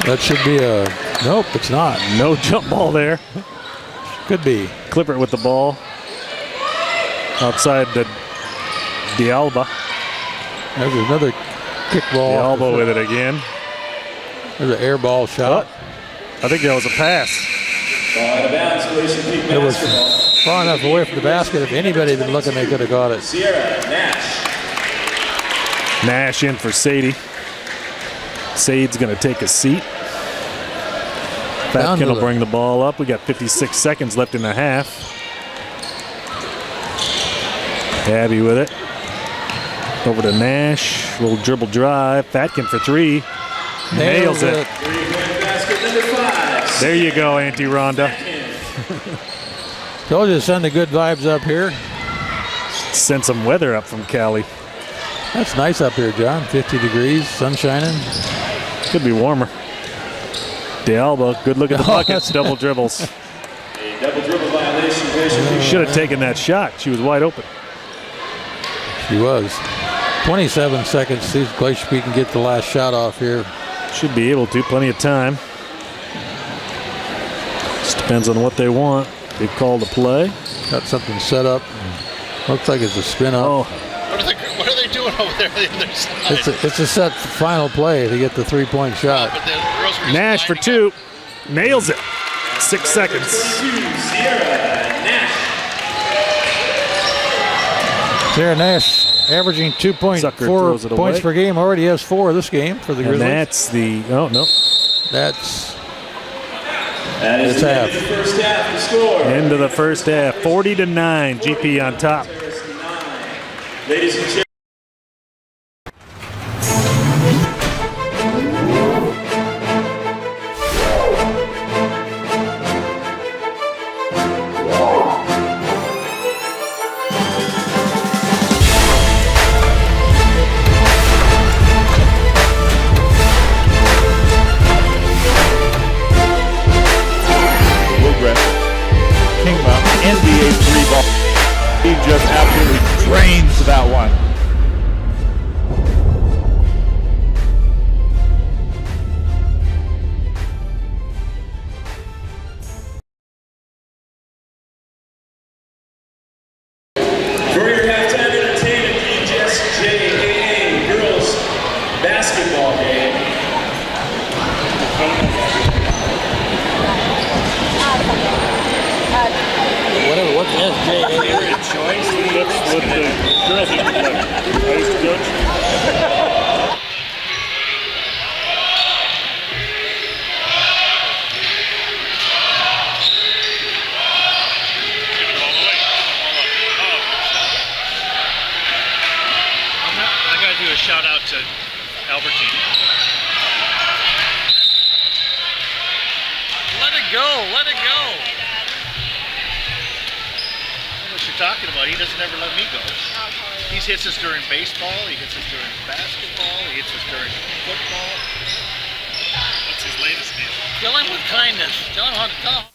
That should be a, nope, it's not. No jump ball there. Could be. Clippert with the ball. Outside the D'Alba. There's another kick ball. D'Alba with it again. There's an air ball shot. I think that was a pass. Ball out of bounds, Glacier Peak It was basketball. far enough away from the basket. If anybody had been looking, they could have got it. Sierra Nash. Nash in for Sadie. Sade's going to take a seat. Down to Fatkin will the- bring the ball up. We got 56 seconds left in the half. Abby with it. Over to Nash. Little dribble drive. Fatkin for three. Nails it. Three-point basket number 5. There you go, Auntie Rhonda. Told you to send the good vibes up here. Sent some weather up from Cali. That's nice up here, John. 50 degrees, sun shining. Could be warmer. D'Alba, good look at the Oh, buckets, that's- double dribbles. A double dribble violation, Glacier Peak. Should have taken that shot. She was wide open. She was. 27 seconds. See if Glacier Peak can get the last shot off here. Should be able to. Plenty of time. Just depends on what they want. They've called a play. Got something set up. Looks like it's a spin up. Oh, What are they doing over there on the other side? It's a set final play to get the 3-point shot. But the girls were just Nash for lining two. Nails it. 6 seconds. 22, Sierra Nash. Sarah Nash averaging Zucker throws it 2.4 points away. per game. Already has 4 this game for the And Grizzlies. that's the, oh, no. That's That is It's the end half. of the first half. The score. End of the first half. 40-9. GP on top. Ladies and gentlemen. King Mountain NBA 3-ball. He just absolutely drains that one. For your halftime entertainment, the SJAA girls basketball game. what's SJA? That's what the girls used to play. I used to coach. I gotta do a shout out to Albertine. Let it go, let it go. I know what you're talking about. He doesn't ever let me go. He hits us during baseball, he hits us during basketball, he hits us during football. What's his latest deal? Kill him with kindness. Tell him how to talk.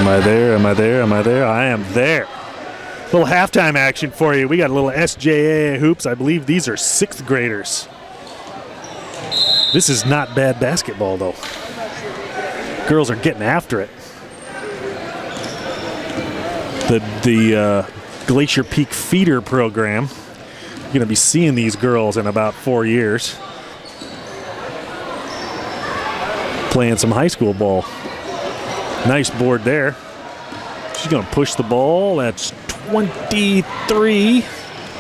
Am I there? Am I there? Am I there? I am there. Little halftime action for you. We got a little SJA hoops. I believe these are 6th graders. This is not bad basketball, though. Girls are getting after it. The Glacier Peak feeder program. You're going to be seeing these girls in about 4 years. Playing some high school ball. Nice board there. She's going to push the ball. That's 23. I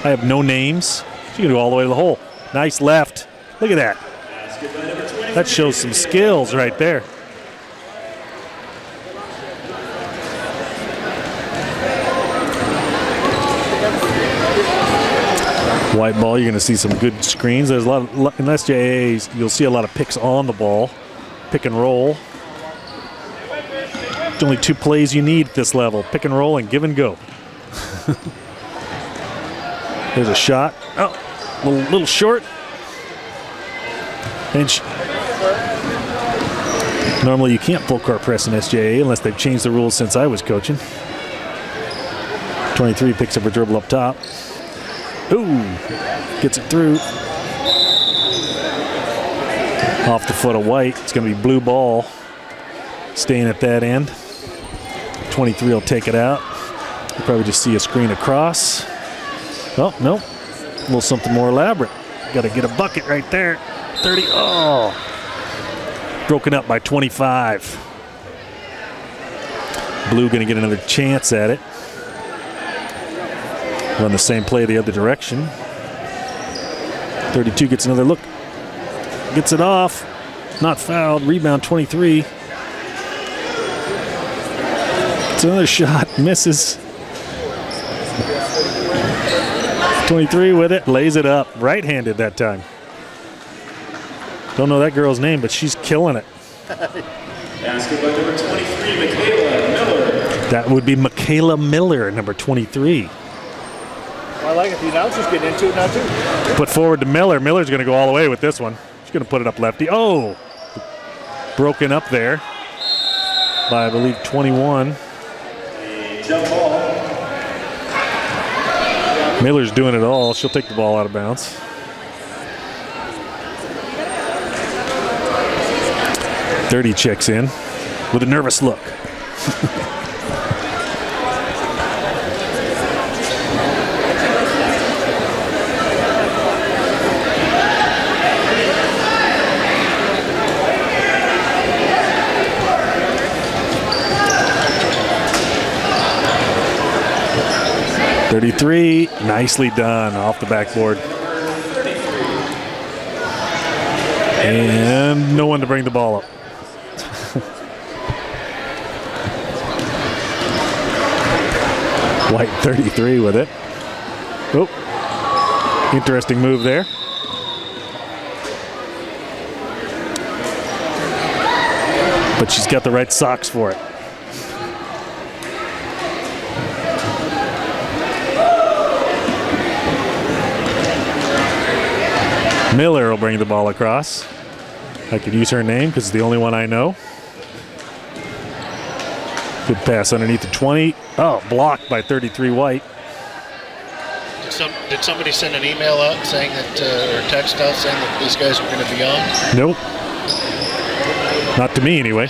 have no names. She's going to go all the way to the hole. Nice left. Look at that. That shows some skills right there. White ball, you're going to see some good screens. There's a lot of, in SJAs, you'll see a lot of picks on the ball. Pick and roll. There's only 2 plays you need at this level. Pick and roll and give and go. There's a shot. Oh, a little short. And normally you can't full court press in SJA unless they've changed the rules since I was coaching. 23 picks up a dribble up top. Ooh, gets it through. Off the foot of White. It's going to be blue ball. Staying at that end. 23 will take it out. You'll probably just see a screen across. Oh, no. A little something more elaborate. Got to get a bucket right there. 30. Oh. Broken up by 25. Blue going to get another chance at it. Run the same play the other direction. 32 gets another look. Gets it off. Not fouled. Rebound 23. It's another shot. Misses. 23 with it. Lays it up. Right-handed that time. Don't know that girl's name, but she's killing it. Basketball number 23, Michaela Miller. That would be Michaela Miller, number 23. I like it. The announcers get into it now, too. Put forward to Miller. Miller's going to go all the way with this one. She's going to put it up lefty. Oh! Broken up there by, I believe, 21. Jump ball. Miller's doing it all. She'll take the ball out of bounds. Dirty checks in with a nervous look. .33, nicely done off the backboard. And no one to bring the ball up. White 33 with it. Oh, interesting move there. But she's got the right socks for it. Miller will bring the ball across. I could use her name because it's the only one I know. Good pass underneath the 20. Oh, blocked by 33 White. Did somebody send an email out saying that, or text out saying that these guys were going to be on? Nope. Not to me, anyway.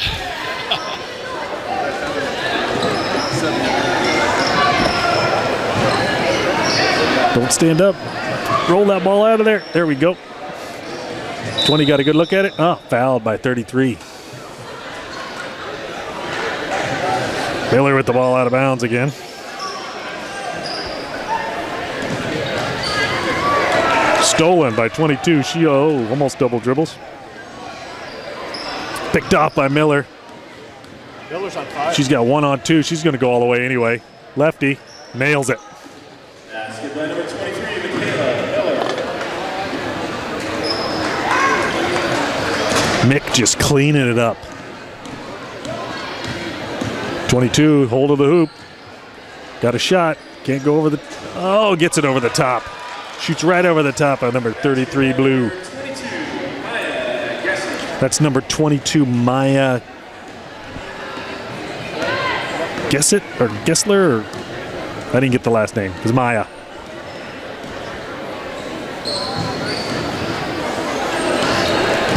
Don't stand up. Roll that ball out of there. There we go. 20 got a good look at it. Oh, fouled by 33. Miller with the ball out of bounds again. Stolen by 22. She almost double dribbles. Picked off by Miller. Miller's on fire. She's got 1 on 2. She's going to go all the way anyway. Lefty nails it. Basketball number 23, Michaela Miller. Mick just cleaning it up. 22, hold of the hoop. Got a shot. Can't go over the... Oh, gets it over the top. Shoots right over the top of number 33, Blue. That's number 22, Maya Gessler, or I didn't get the last name. It was Maya.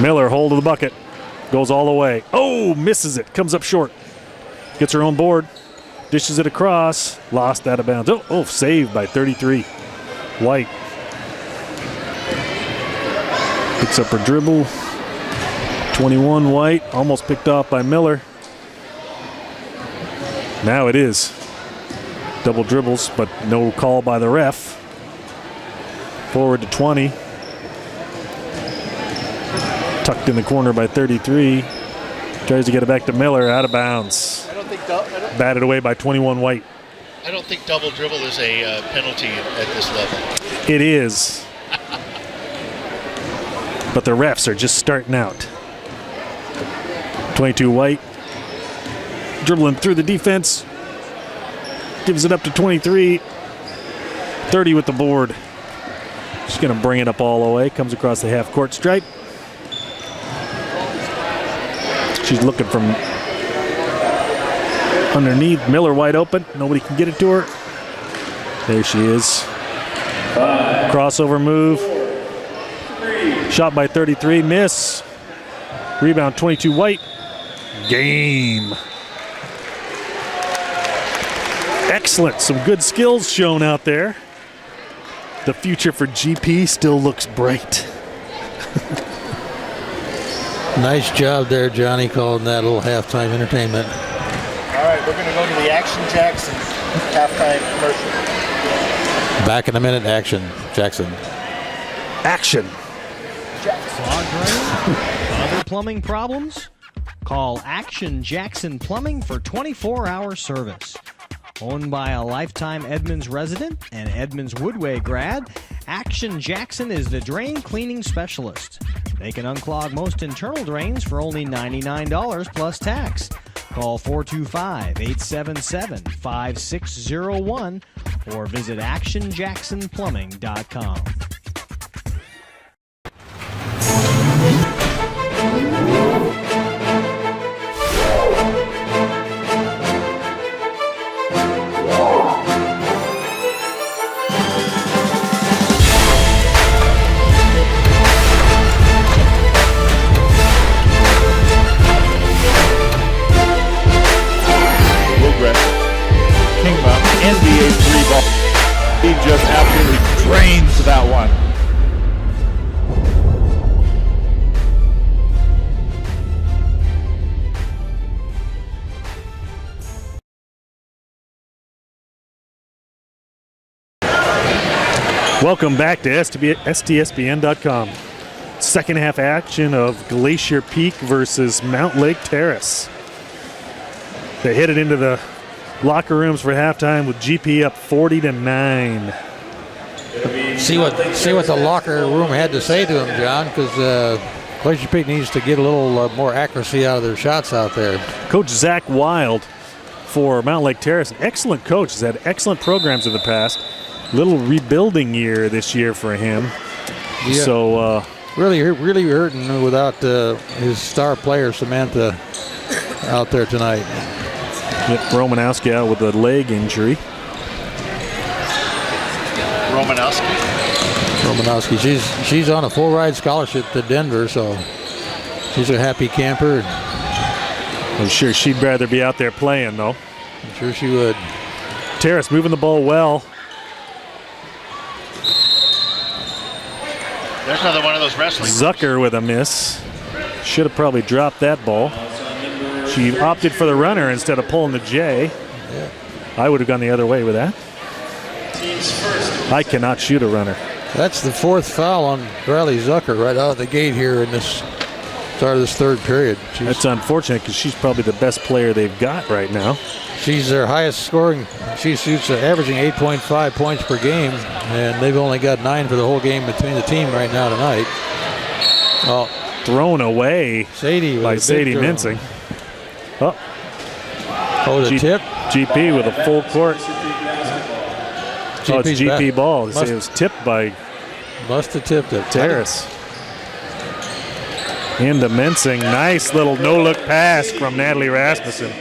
Miller, hold of the bucket. Goes all the way. Oh, misses it. Comes up short. Gets her own board. Dishes it across. Lost out of bounds. Oh, saved by 33. White. Picks up her dribble. 21, White. Almost picked off by Miller. Now it is. Double dribbles, but no call by the ref. Forward to 20. Tucked in the corner by 33. Tries to get it back to Miller. Out of bounds. Batted away by 21, White. I don't think double dribble is a penalty at this level. It is. But the refs are just starting out. 22, White. Dribbling through the defense. Gives it up to 23. 30 with the board. She's going to bring it up all the way. Comes across the half-court stripe. She's looking from underneath. Miller wide open. Nobody can get it to her. There she is. Crossover move. Shot by 33. Miss. Rebound 22, White. Game. Excellent. Some good skills shown out there. The future for GP still looks bright. Nice job there, Johnny, calling that little halftime entertainment. All right, we're going to go to the Action Jackson halftime commercial. Back in a minute, Action Jackson. Action. Clogged drain? Other plumbing problems? Call Action Jackson Plumbing for 24-hour service. Owned by a lifetime Edmonds resident and Edmonds Woodway grad, Action Jackson is the drain cleaning specialist. They can unclog most internal drains for only $99 plus tax. Call 425-877-5601 or visit actionjacksonplumbing.com. NBA three ball. He just absolutely drains that one. Welcome back to STSPN.com. Second half action of Glacier Peak versus Mountlake Terrace. They hit it into the locker rooms for halftime with GP up 40-9. See what the locker room had to say to him, John, because Glacier Peak needs to get a little more accuracy out of their shots out there. Coach Zach Wild for Mountlake Terrace, an excellent coach, has had excellent programs in the past. Little rebuilding year this year for him. Yeah. So really hurting without his star player Samantha out there tonight. Yep, Romanowski out with a leg injury. Romanowski, she's on a full ride scholarship to Denver, so she's a happy camper. I'm sure she'd rather be out there playing, though. I'm sure she would. Terrace moving the ball well. There's another one of those wrestling. Zucker with a miss. Should have probably dropped that ball. She opted for the runner instead of pulling the J. Yeah. I would have gone the other way with that. I cannot shoot a runner. That's the fourth foul on Riley Zucker right out of the gate here in this start of this third period. That's unfortunate because she's probably the best player they've got right now. She's their highest scoring. She shoots averaging 8.5 points per game, and they've only got 9 for the whole game between the team right now tonight. Oh, thrown away by Sadie Mincing. Oh, the tip. GP with a full court. It's GP back. ball. It was tipped by Must have tipped it. Terrace. Into Mincing. Nice little no-look pass from Natalie Rasmussen.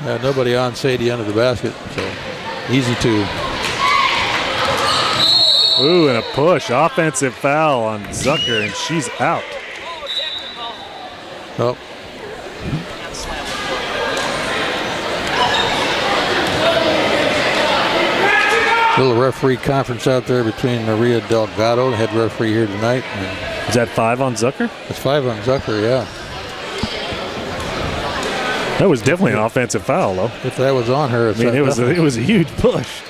Nobody on Sadie under the basket, so easy 2. Ooh, and a push. Offensive foul on Zucker, and she's out. Oh. Little referee conference out there between Maria Delgado, the head referee here tonight. Is that 5 on Zucker? That's 5 on Zucker, yeah. That was definitely an offensive foul, though. If that was on her, I mean, it was a huge push.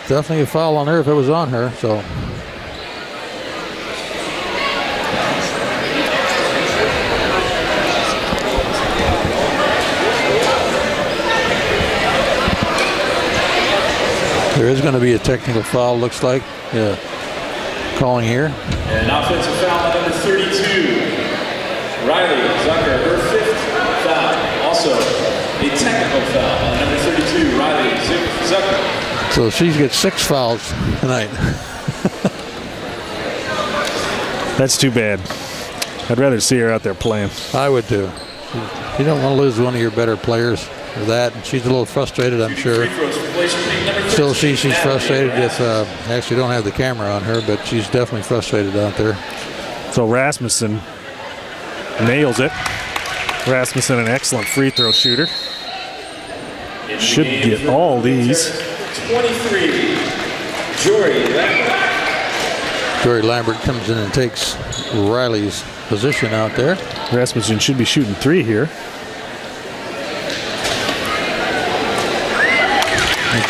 Definitely a foul on her if it was on her. So. There is going to be a technical foul, looks like. Yeah. Calling here. And an offensive foul on number 32. Riley Zucker, her 5th foul. Also, a technical foul on number 32, Riley Zucker. So she gets 6 fouls tonight. That's too bad. I'd rather see her out there playing. I would too. You don't want to lose one of your better players for that. And she's a little frustrated, I'm sure. Still she's frustrated if actually don't have the camera on her, but she's definitely frustrated out there. So Rasmussen nails it. Rasmussen, an excellent free throw shooter. Should get all these. 23, Jory Lambert. Jory Lambert comes in and takes Riley's position out there. Rasmussen should be shooting 3 here.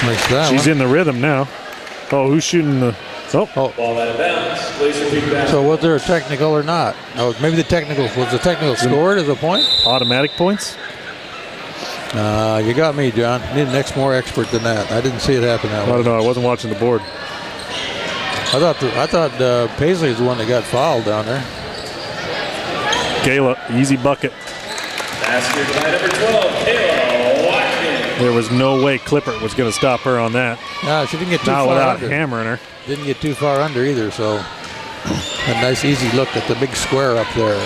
Makes that She's one. in the rhythm now. Oh, who's shooting the... Oh. Ball out of bounds. Glacier Peak basketball. So was there a technical or not? Oh, maybe the technical scored as a point? Automatic points? You got me, John. Need an more expert than that. I didn't see it happen that way. I don't know. I wasn't watching the board. I thought Paisley was the one that got fouled down there. Kayla, easy bucket. Basket by number 12, Kayla Watkins. There was no way Clippert was going to stop her on that. No, she didn't get too Not far without under. hammering her. Didn't get too far under either, so a nice easy look at the big square up there.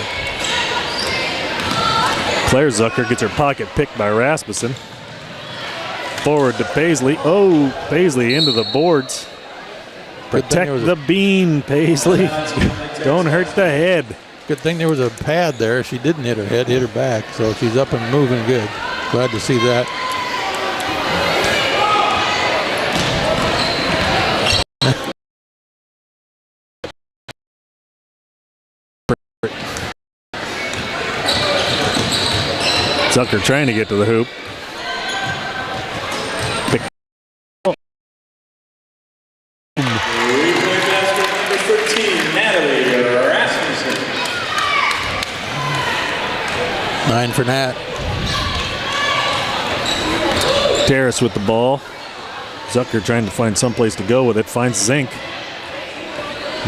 Claire Zucker gets her pocket picked by Rasmussen. Forward to Paisley. Oh, Paisley into the boards. Protect the bean, Paisley. Don't hurt the head. Good thing there was a pad there. She didn't hit her head, hit her back, so she's up and moving good. Glad to see that. Zucker trying to get to the hoop. Three-point basket number 13, Natalie Rasmussen. 9 for Nat. Terrace with the ball. Zucker trying to find someplace to go with it. Finds Zink.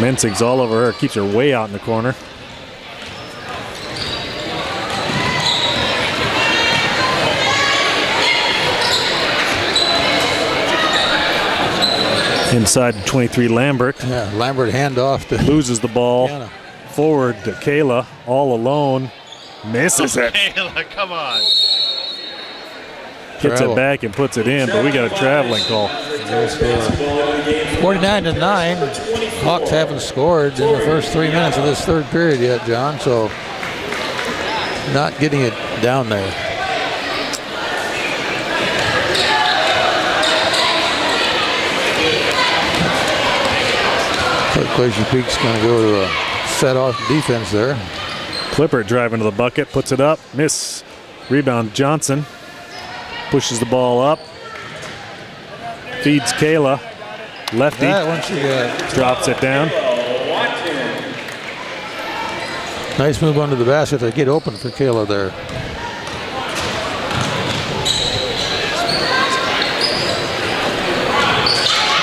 Mensig's all over her. Keeps her way out in the corner. Inside 23, Lambert. Yeah, Lambert handoff to loses the ball. Anna. Forward to Kayla, all alone. Misses it. Kayla, come on. Gets Travel. it back and puts it in, but we got a traveling call. 49-9. Hawks haven't scored in the first 3 minutes of this third period yet, John, so not getting it down there. Glacier Peak's going to go to a set-off defense there. Clippert driving to the bucket, puts it up, miss. Rebound Johnson. Pushes the ball up. Feeds Kayla. Lefty. That one she drops it down. Nice move under the basket to get open for Kayla there.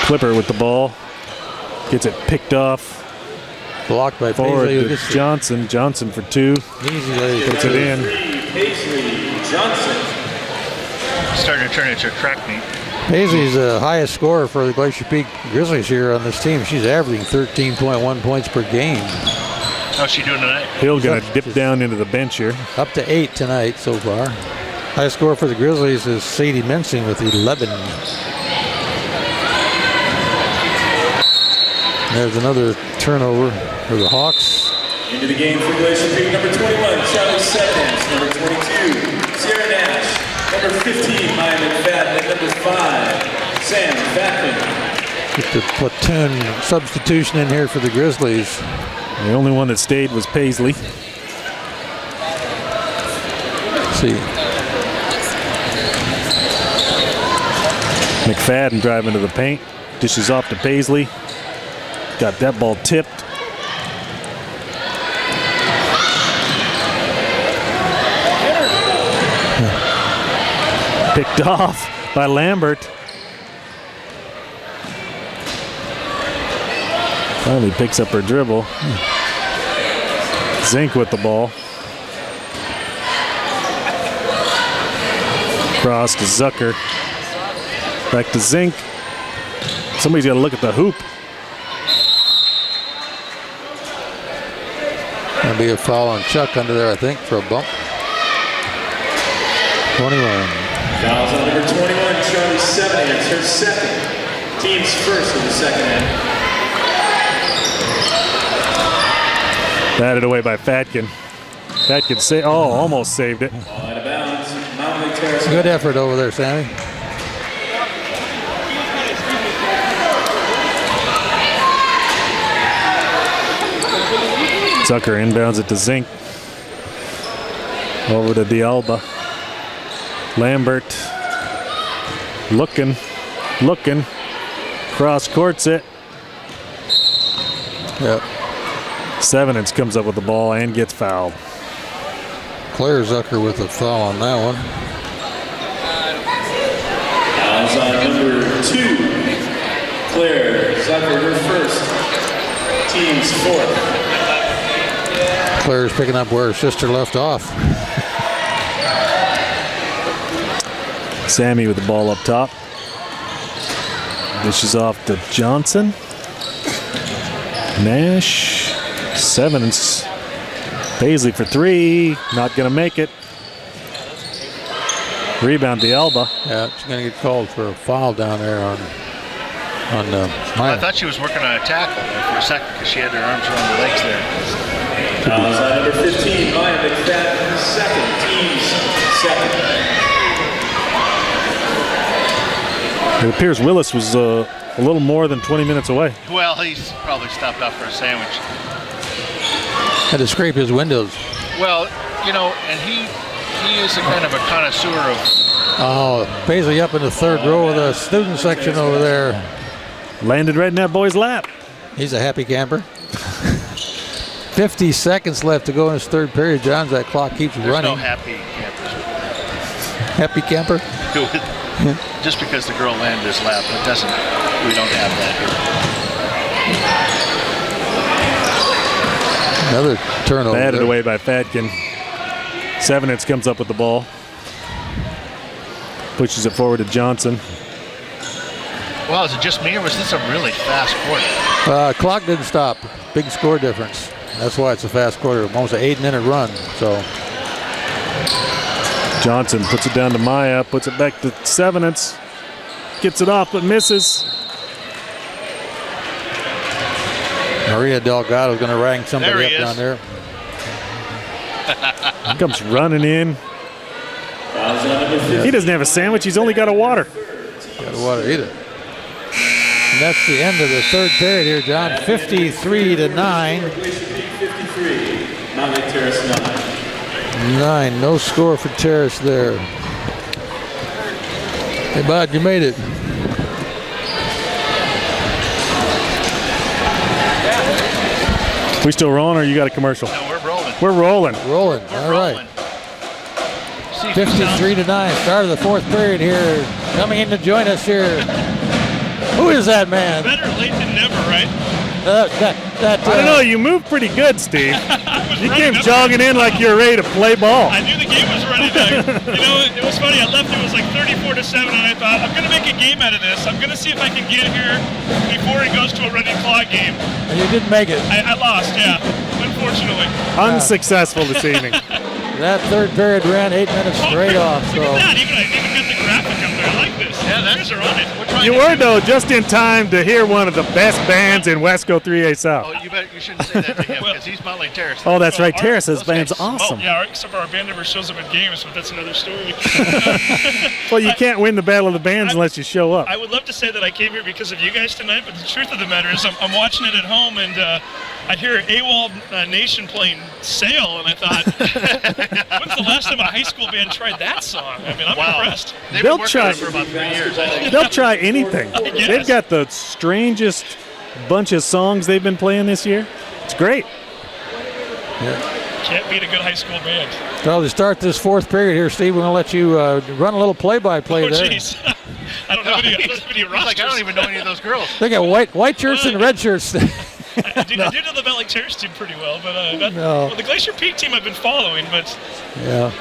Clippert with the ball. Gets it picked off. Blocked by Forward Paisley. to Johnson. Johnson for 2. Easy. Puts it in. Paisley Johnson. Starting to turn into a track meet. Paisley's the highest scorer for the Glacier Peak Grizzlies here on this team. She's averaging 13.1 points per game. How's she doing tonight? Hill going to dip down into the bench here. Up to 8 tonight so far. High score for the Grizzlies is Sadie Mensing with 11. There's another turnover for the Hawks. Into the game for Glacier Peak, number 21, Charlie Sevens. Number 22, Sierra Nash. Number 15, Maya McFadden. And number 5, Sam Fatman. Get the platoon substitution in here for the Grizzlies. The only one that stayed was Paisley. Let's see. McFadden driving to the paint. Dishes off to Paisley. Got that ball tipped. Picked off by Lambert. Finally picks up her dribble. Zink with the ball. Cross to Zucker. Back to Zink. Somebody's got to look at the hoop. Gonna be a foul on Chuck under there, I think, for a bump. 21. Fouls on number 21, Charlie Seven. It's her second. Team's first in the second half. Batted away by Fatkin. Fatkin almost saved it. Ball out of bounds. Mountlake Terrace. Good effort over there, Sammy. Zucker inbounds it to Zink. Over to D'Alba. Lambert. Looking. Cross courts it. Yep. Sevenance comes up with the ball and gets fouled. Claire Zucker with a foul on that one. Fouls on number 2, Claire Zucker, her first. Team's fourth. Claire's picking up where her sister left off. Sammy with the ball up top. Dishes off to Johnson. Nash. Sevens. Paisley for 3. Not going to make it. Rebound D'Alba. Yeah, she's going to get called for a foul down there on I thought she was working on a tackle there for a second because she had her arms around the legs there. Fouls on number 15, Maya McFadden, second. Team's second. It appears Willis was a little more than 20 minutes away. Well, he's probably stopped off for a sandwich. had to scrape his windows. Well, you know, and he is a kind of a connoisseur of. Oh, Paisley up in the third row of the student section over there. Landed right in that boy's lap. He's a happy camper. 50 seconds left to go in his third period, Johns. That clock keeps There's running. no happy campers. Happy camper? Just because the girl landed his lap, it doesn't. We don't have that here. Another turnover. Batted away by Fatkin. Sevenitz comes up with the ball. Pushes it forward to Johnson. Well, is it just me or was this a really fast quarter? Clock didn't stop. Big score difference. That's why it's a fast quarter. Almost an 8-minute run. So Johnson puts it down to Maya, puts it back to Sevenitz. Gets it off but misses. Maria Delgado's going to rank somebody up down there. He comes running in. He doesn't have a sandwich. He's only got a water. Got a water, eat it. And that's the end of the third period here, John. 53-9. 53. Mountlake Terrace 9. No score for Terrace there. Hey, Bud, you made it. We still rolling or you got a commercial? No, we're rolling. We're rolling. Rolling. All right. 53-9. Start of the fourth period here. Coming in to join us here. Who is that man? Better late than never, right? I don't know. You moved pretty good, Steve. You came jogging in like you're ready to play ball. I knew the game was running down. You know, it was funny. I left. It was like 34-7, and I thought I'm going to make a game out of this. I'm going to see if I can get here before it goes to a running clock game. And you didn't make it. I lost, yeah, unfortunately. Unsuccessful this evening. that third period ran 8 minutes straight off. So. Look at that. Even got the graphic up there. I like this. Yeah, you guys are on it. You were, though, just in time to hear one of the best bands in Wesco 3A South. Oh, you shouldn't say that to him because he's Mountlake Terrace. Oh, that's right. Terrace's band's Oh, awesome. yeah, except for our band never shows up at games, but that's another story. Well, you can't win the Battle of the Bands unless you show up. I would love to say that I came here because of you guys tonight, but the truth of the matter is I'm watching it at home, and I hear AWOL Nation playing Sail, and I thought, when's the last time a high school band tried that song? I mean, I'm impressed. They've been working on it for about 3 years, I think. They'll try anything. They've got the strangest bunch of songs they've been playing this year. It's great. Can't beat a good high school band. Well, to start this fourth period here, Steve, we're going to let you run a little play-by-play there. Jeez. I don't have any rosters. Like, I don't even know any of those girls. They got white shirts and red shirts. I do know the Mountlake Terrace team pretty well, but well, the Glacier Peak team I've been following, but yeah.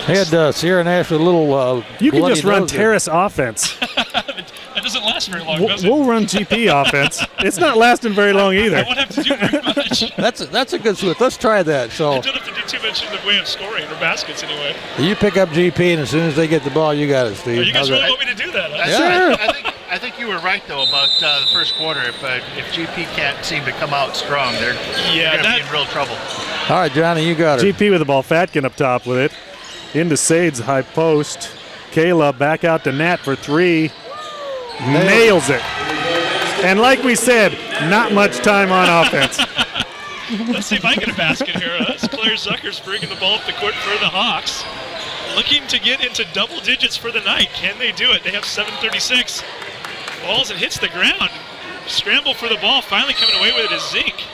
They had Sierra Nash with a little You can just run nose. Terrace offense. that doesn't last very long, does it? We'll run GP offense. It's not lasting very long either. I won't have to do very much. That's a good switch. Let's try that. I So don't have to do too much in the way of scoring or baskets anyway. you pick up GP, and as soon as they get the ball, you got it, Steve. You guys How's really that? want me to do that? Huh? Yeah. I think you were right though about the first quarter. If GP can't seem to come out strong, they're going to be in real trouble. All right, Johnny, you got it. GP with the ball. Fatkin up top with it. Into Sade's high post. Kayla back out to Nat for three. Nails it. And like we said, not much time on offense. Let's see if I get a basket here. That's Claire Zuckers bringing the ball up the court for the Hawks. Looking to get into double digits for the night. Can they do it? They have 7:36. Balls, it hits the ground. Scramble for the ball. Finally coming away with it is Zink.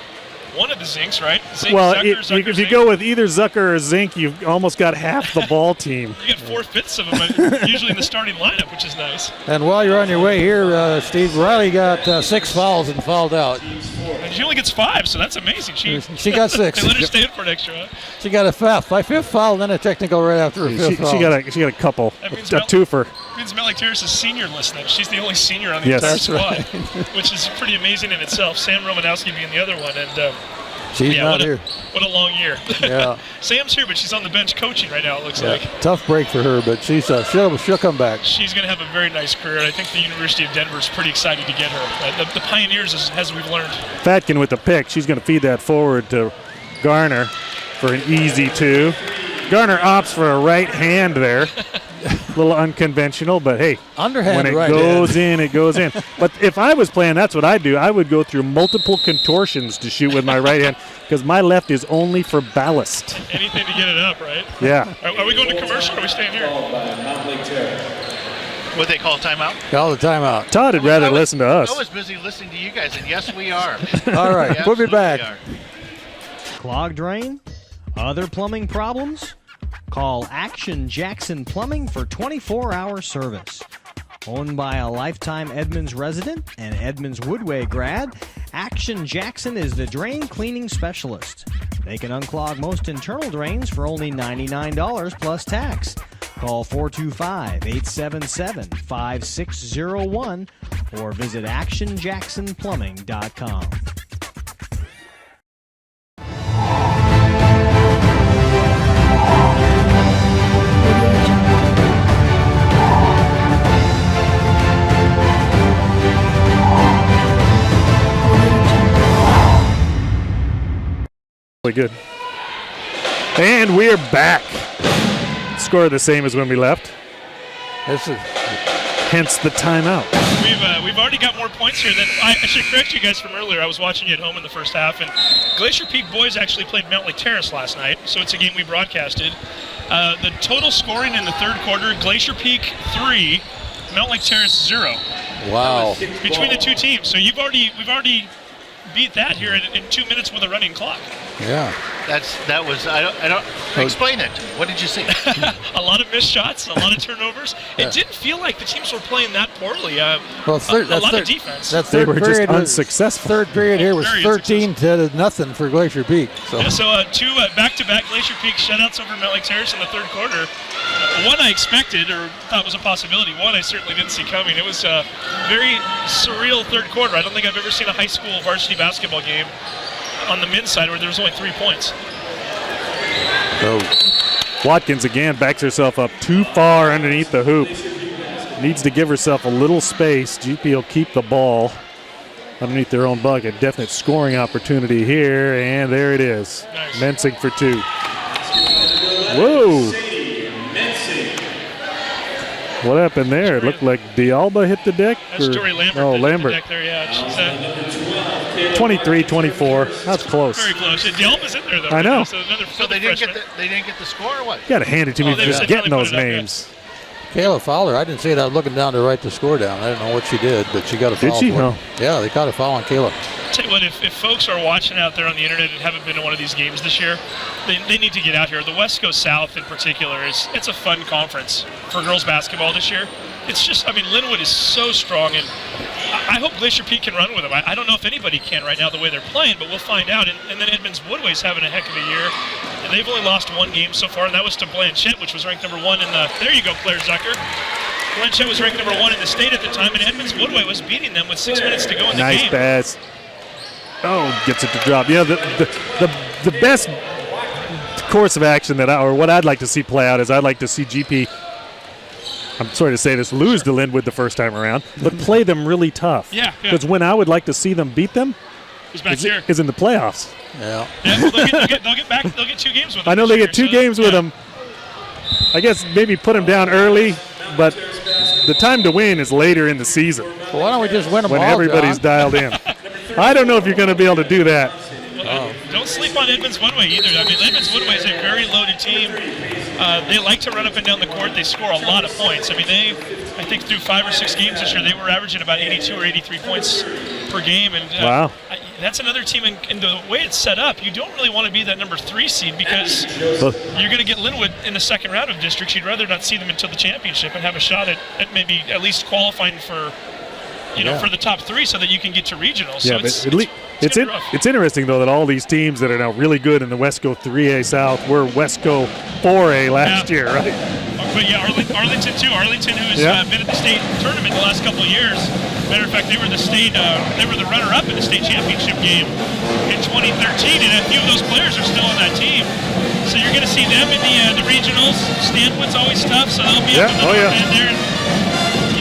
One of the Zinks, right? Zink, Well, Zucker, if you Zink. go with either Zucker or Zink, you've almost got half the ball team. You get 4/5 of them usually in the starting lineup, which is nice. And while you're on your way here, Steve, Riley got 6 fouls and fouled out. And she only gets 5, so that's amazing. She got 6. They let her stay in for an extra. Huh? She got a fifth foul, and then a technical right after her fifth foul. She got a couple, That means a twofer. Means Mountlake Terrace is senior list then. She's the only senior on the Yes. entire That's squad, which is pretty amazing in itself. Sam Romanowski being the other one, and she's not what here. What a long year. Yeah. Sam's here, but she's on the bench coaching right now, it looks like. Tough break for her, but she'll come back. She's going to have a very nice career, and I think the University of Denver is pretty excited to get her. The Pioneers, as we've learned. Fatkin with the pick. She's going to feed that forward to Garner for an easy 2. Garner opts for a right hand there. A little unconventional, but hey, underhand when it right goes in, it goes in. But if I was playing, that's what I'd do. I would go through multiple contortions to shoot with my right hand because my left is only for ballast. Anything to get it up, right? Yeah. Are we going to commercial or are we staying here? Would they call timeout? Call the timeout. Todd would rather listen to us. I was busy listening to you guys, and yes, we are. All right, We we'll be absolutely back. are. Clogged drain? Other plumbing problems? Call Action Jackson Plumbing for 24-hour service. Owned by a lifetime Edmonds resident and Edmonds Woodway grad, Action Jackson is the drain cleaning specialist. They can unclog most internal drains for only $99 plus tax. Call 425-877-5601 or visit actionjacksonplumbing.com. Really good. And we're back. Score the same as when we left. Hence the timeout. We've already got more points here than I should correct you guys from earlier. I was watching you at home in the first half, and Glacier Peak boys actually played Mountlake Terrace last night, so it's a game we broadcasted. The total scoring in the third quarter: Glacier Peak 3, Mountlake Terrace 0. Wow. Between the two teams, so we've already beat that here in 2 minutes with a running clock. Yeah. That was I don't explain it. What did you see? A lot of missed shots, a lot of turnovers. It didn't feel like the teams were playing that poorly. Well, a lot of defense. That They third were just period was- unsuccessful. Third period here was Very 13-0 for Glacier Peak. So Yeah, so two back-to-back Glacier Peak shutouts over Mountlake Terrace in the third quarter. One I expected or thought was a possibility. One I certainly didn't see coming. It was a very surreal third quarter. I don't think I've ever seen a high school varsity basketball game on the men's side where there was only 3 points. So Watkins again backs herself up too far underneath the hoop. Needs to give herself a little space. GP will keep the ball underneath their own bucket. Definite scoring opportunity here, and there it is. Nice. Mensing for 2. Whoa. What happened there? It looked like D'Alba hit the deck? That's Jory Lambert. Oh, Lambert. The deck there, yeah. She's 23-24. That's close. very close. And D'Alba's in there, though. I know. So, So they didn't get the score or what? You got to hand it to me Oh, for they just finally getting put those it up, yeah. names. Kayla Fowler, I didn't see that looking down to write the score down. I don't know what she did, but she got a foul. Did she? for it. No. Yeah, they caught a foul on Kayla. Tell you what, if folks are watching out there on the internet and haven't been to one of these games this year, they need to get out here. The West Coast South in particular, it's a fun conference for girls basketball this year. It's just, I mean, Linwood is so strong, and I hope Glacier Peak can run with them. I don't know if anybody can right now the way they're playing, but we'll find out. And then Edmonds Woodway's having a heck of a year. And they've only lost one game so far, and that was to Blanchette, which was ranked number 1 in the, there you go, Claire Zucker. Blanchette was ranked number 1 in the state at the time, and Edmonds Woodway was beating them with 6 minutes to go in the Nice game. pass. Oh, gets it to drop. Yeah, the best course of action or what I'd like to see play out is I'd like to see GP, I'm sorry to say this, lose to Linwood the first time around, but play them really tough. Yeah. Because when I would like to see them beat them Who's back here? is in the playoffs. Yeah. Yeah, well, they'll get 2 games with them. I know this they year, get 2 so, games with yeah. them. I guess maybe put them down early, but the time to win is later in the season Well, why don't we just win them when all, everybody's John? dialed in. I don't know if you're going to be able to do that. Don't sleep on Edmonds Woodway either. I mean, Edmonds Woodway is a very loaded team. They like to run up and down the court. They score a lot of points. I mean, I think through 5 or 6 games this year, they were averaging about 82 or 83 points per game. And Wow. That's another team, and the way it's set up, you don't really want to be that number 3 seed because you're going to get Linwood in the second round of districts. You'd rather not see them until the championship and have a shot at maybe at least qualifying for, for the top 3 so that you can get to regionals. Yeah, So but it's gonna be rough. it's interesting, though, that all these teams that are now really good in the Wesco 3A South were Wesco 4A last year, right? But yeah, Arlington too. Arlington, who's been at the state tournament the last couple of years. Matter of fact, they were the runner-up in the state championship game in 2013, and a few of those players are still on that team. So you're going to see them in the regionals. Stanwood's always tough, so they'll be up in the north end there.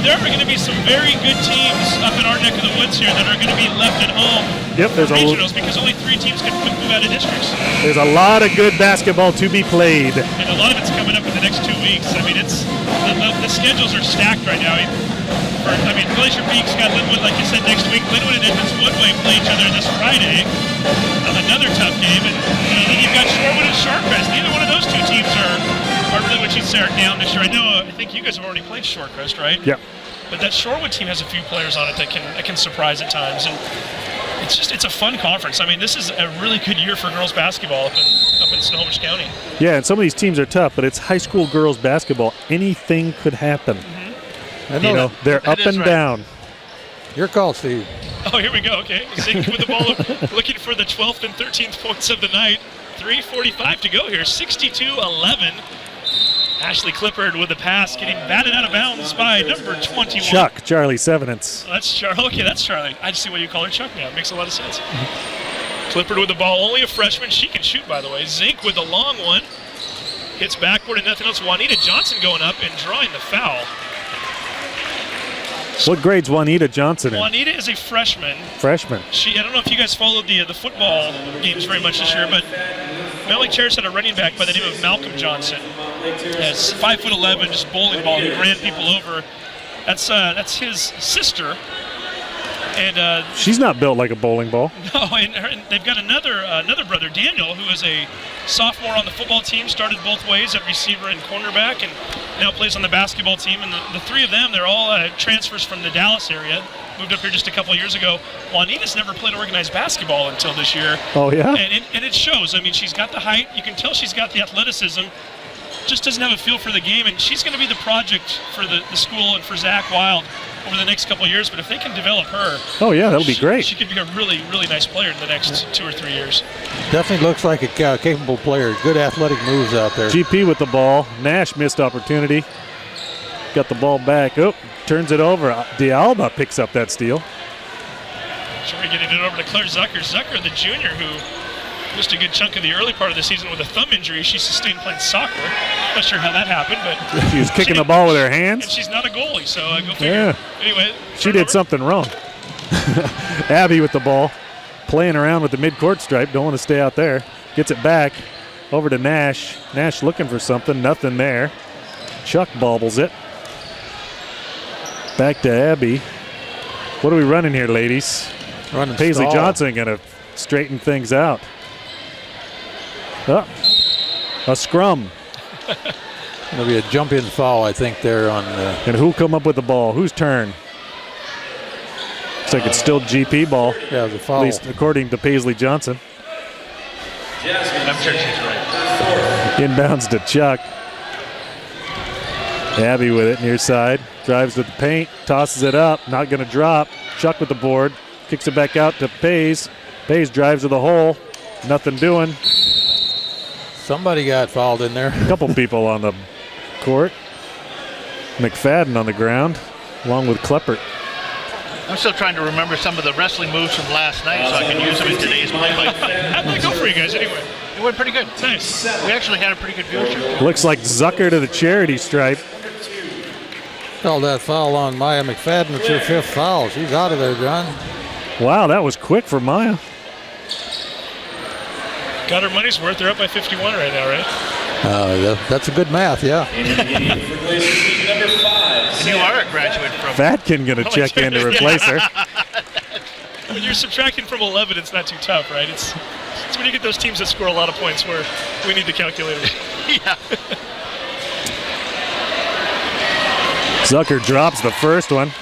There are going to be some very good teams up in our neck of the woods here that are going to be left at home for regionals because only 3 teams can move out of districts. There's a lot of good basketball to be played. And a lot of it's coming up in the next 2 weeks. I mean, the schedules are stacked right now. Glacier Peak's got Linwood, like you said, next week. Linwood and Edmonds Woodway play each other this Friday. Another tough game. And then you've got Shorewood and Shorecrest. Neither one of those 2 teams are really what you'd say are down this year. I think you guys have already played Shorecrest, right? Yeah. But that Shorewood team has a few players on it that can surprise at times. And it's a fun conference. I mean, this is a really good year for girls basketball up in Snohomish County. Yeah, and some of these teams are tough, but it's high school girls basketball. Anything could happen. They're up and down. Your call, Steve. Oh, here we go. Okay. Zink with the ball, looking for the 12th and 13th points of the night. 3:45 to go here. 62-11. Ashley Clippard with the pass, getting batted out of bounds by number 21. Chuck, Charlie Sevenants. Oh, that's Charlie. Okay, that's Charlie. I just see why you call her Chuck now. It makes a lot of sense. Clippard with the ball, only a freshman. She can shoot, by the way. Zink with the long one. Hits backward and nothing else. Juanita Johnson going up and drawing the foul. What grade's Juanita Johnson in? Juanita is a freshman. Freshman. I don't know if you guys followed the football games very much this year, but Mountlake Terrace had a running back by the name of Malcolm Johnson. That's 5'11", just bowling ball. He ran people over. That's his sister. And she's not built like a bowling ball. No, and they've got another brother, Daniel, who is a sophomore on the football team, started both ways at receiver and cornerback, and now plays on the basketball team. And the 3 of them, they're all transfers from the Dallas area, moved up here just a couple of years ago. Juanita's never played organized basketball until this year. Oh, yeah? And it shows. I mean, she's got the height. You can tell she's got the athleticism. Just doesn't have a feel for the game, and she's going to be the project for the school and for Zach Wild over the next couple of years. But if they can develop her, oh yeah, that'll be great. She could be a really, really nice player in the next 2 or 3 years. Definitely looks like a capable player. Good athletic moves out there. GP with the ball. Nash missed opportunity. Got the ball back. Oh, turns it over. D'Alba picks up that steal. So we're getting it over to Claire Zucker. Zucker, the junior, who missed a good chunk of the early part of the season with a thumb injury she sustained playing soccer. Not sure how that happened, but She was kicking the ball with her hands. and she's not a goalie, so go figure. Yeah. Anyway, She did something wrong. Abby with the ball, playing around with the midcourt stripe. Don't want to stay out there. Gets it back over to Nash. Nash looking for something. Nothing there. Chuck bobbles it. Back to Abby. What are we running here, ladies? Running Paisley stall. Johnson going to straighten things out. Oh, a scrum. It'll be a jump-in foul, I think, there on And who come up with the ball? Whose turn? Looks like it's still GP ball. Yeah, the foul. At least according to Paisley Johnson. I'm sure she's right. Inbounds to Chuck. Abby with it near side. Drives to the paint. Tosses it up. Not going to drop. Chuck with the board. Kicks it back out to Pays. Pays drives to the hole. Nothing doing. Somebody got fouled in there. A couple people on the court. McFadden on the ground, along with Kleppert. I'm still trying to remember some of the wrestling moves from last night so I can use them in today's play. how'd that go for you guys anyway? It went pretty good. Nice. We actually had a pretty good viewership. Looks like Zucker to the charity stripe. Called that foul on Maya McFadden. It's her 5th foul. She's out of there, John. Wow, that was quick for Maya. Got her money's worth. They're up by 51 right now, right? That's a good math, yeah. And you are a graduate from... Fatkin going to check in to replace her. When you're subtracting from 11, it's not too tough, right? It's when you get those teams that score a lot of points where we need the calculators. Yeah. Zucker drops the first one.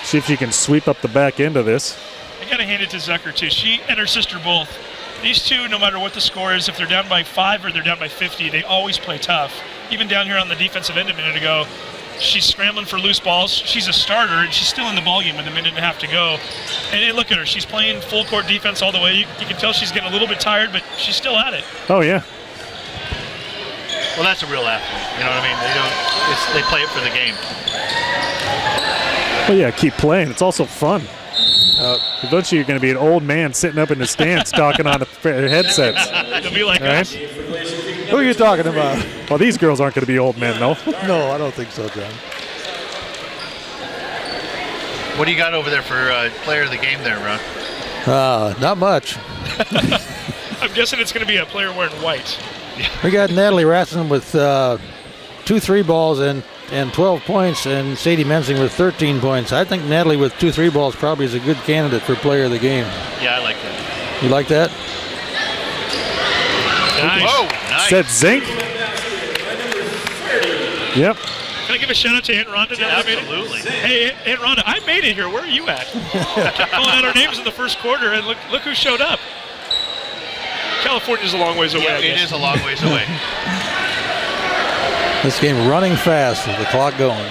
See if she can sweep up the back end of this. I got to hand it to Zucker, too. She and her sister both. These two, no matter what the score is, if they're down by 5 or they're down by 50, they always play tough. Even down here on the defensive end a minute ago, she's scrambling for loose balls. She's a starter, and she's still in the ballgame with a minute and a half to go. And look at her. She's playing full court defense all the way. You can tell she's getting a little bit tired, but she's still at it. Oh, yeah. Well, that's a real athlete. You know what I mean? They play it for the game. Well, yeah, keep playing. It's also fun. Eventually, you're going to be an old man sitting up in the stands talking on the headsets. They'll be like Right? us. Who are you talking about? Well, these girls aren't going to be old men, though. No, I don't think so, John. What do you got over there for player of the game there, Ron? Not much. I'm guessing it's going to be a player wearing white. We got Natalie Rasmussen with 2 3 balls and 12 points, and Sadie Mensing with 13 points. I think Natalie with 2 3 balls probably is a good candidate for player of the game. Yeah, I like that. You like that? Nice. Whoa, nice. Said Zink. Yep. Can I give a shout out to Aunt Rhonda? Now that I made it? Absolutely. Hey, Aunt Rhonda, I made it here. Where are you at? Kept calling out our names in the first quarter, and look who showed up. California's a long ways away. Yeah, I guess. it is a long ways away. This game running fast with the clock going.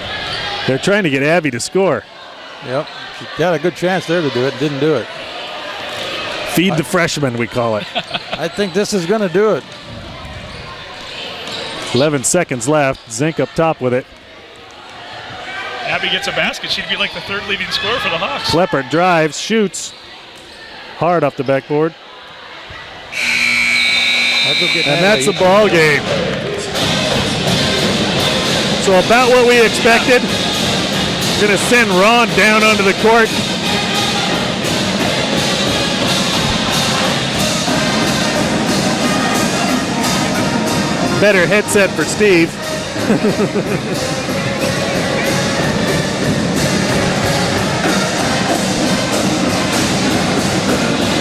They're trying to get Abby to score. Yep. She got a good chance there to do it. Didn't do it. Feed the freshman, we call it. I think this is going to do it. 11 seconds left. Zink up top with it. Abby gets a basket. She'd be like the third leading scorer for the Hawks. Kleppert drives, shoots. Hard off the backboard. And that's the ball game. So about what we expected. Going to send Ron down onto the court. Better headset for Steve.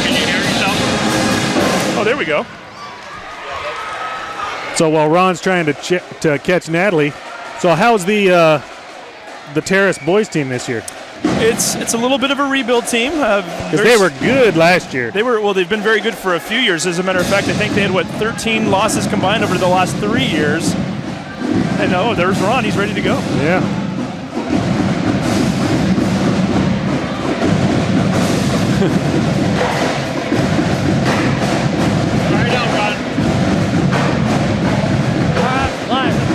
Can you hear yourself? Oh, there we go. So while Ron's trying to catch Natalie, so how's the Terrace boys team this year? It's a little bit of a rebuild team. Because they were good last year. They've been very good for a few years. As a matter of fact, I think they had 13 losses combined over the last 3 years. And there's Ron. He's ready to go. Yeah.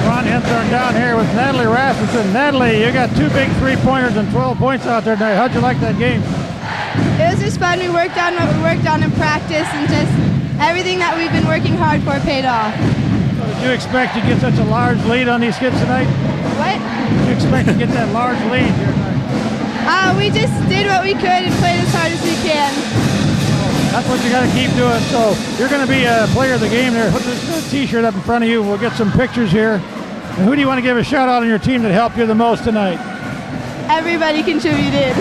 Ron Henthorn down here with Natalie Rasmussen. Natalie, you got 2 big 3-pointers and 12 points out there tonight. How'd you like that game? It was just fun. We worked on what we worked on in practice and just everything that we've been working hard for paid off. So did you expect to get such a large lead on these kids tonight? What? Did you expect to get that large lead here tonight? We just did what we could and played as hard as we can. That's what you got to keep doing. So you're going to be a player of the game there. Put this T-shirt up in front of you. We'll get some pictures here. And who do you want to give a shout out on your team that helped you the most tonight? Everybody contributed.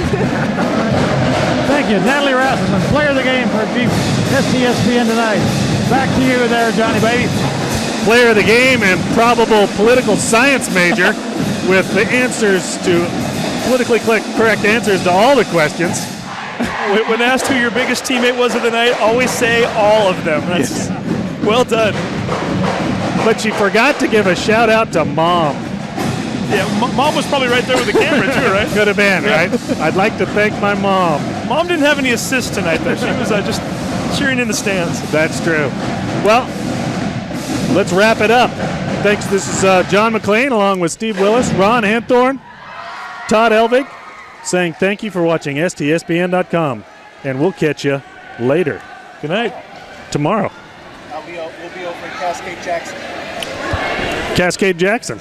Thank you, Natalie Rasmussen, player of the game for STSPN tonight. Back to you there, Johnny baby. Player of the game and probable political science major with the answers to politically correct answers to all the questions. When asked who your biggest teammate was of the night, always say all of them. That's well done. But she forgot to give a shout out to Mom. Yeah, Mom was probably right there with the camera too, right? Could have been, right? I'd like to thank my mom. Mom didn't have any assists tonight, though. She was just cheering in the stands. That's true. Well, let's wrap it up. Thanks. This is John McLean along with Steve Willis, Ron Henthorn, Todd Elvig, saying thank you for watching STSPN.com, and we'll catch you later. Good night. Tomorrow. We'll be over in Cascade Jackson. Cascade Jackson.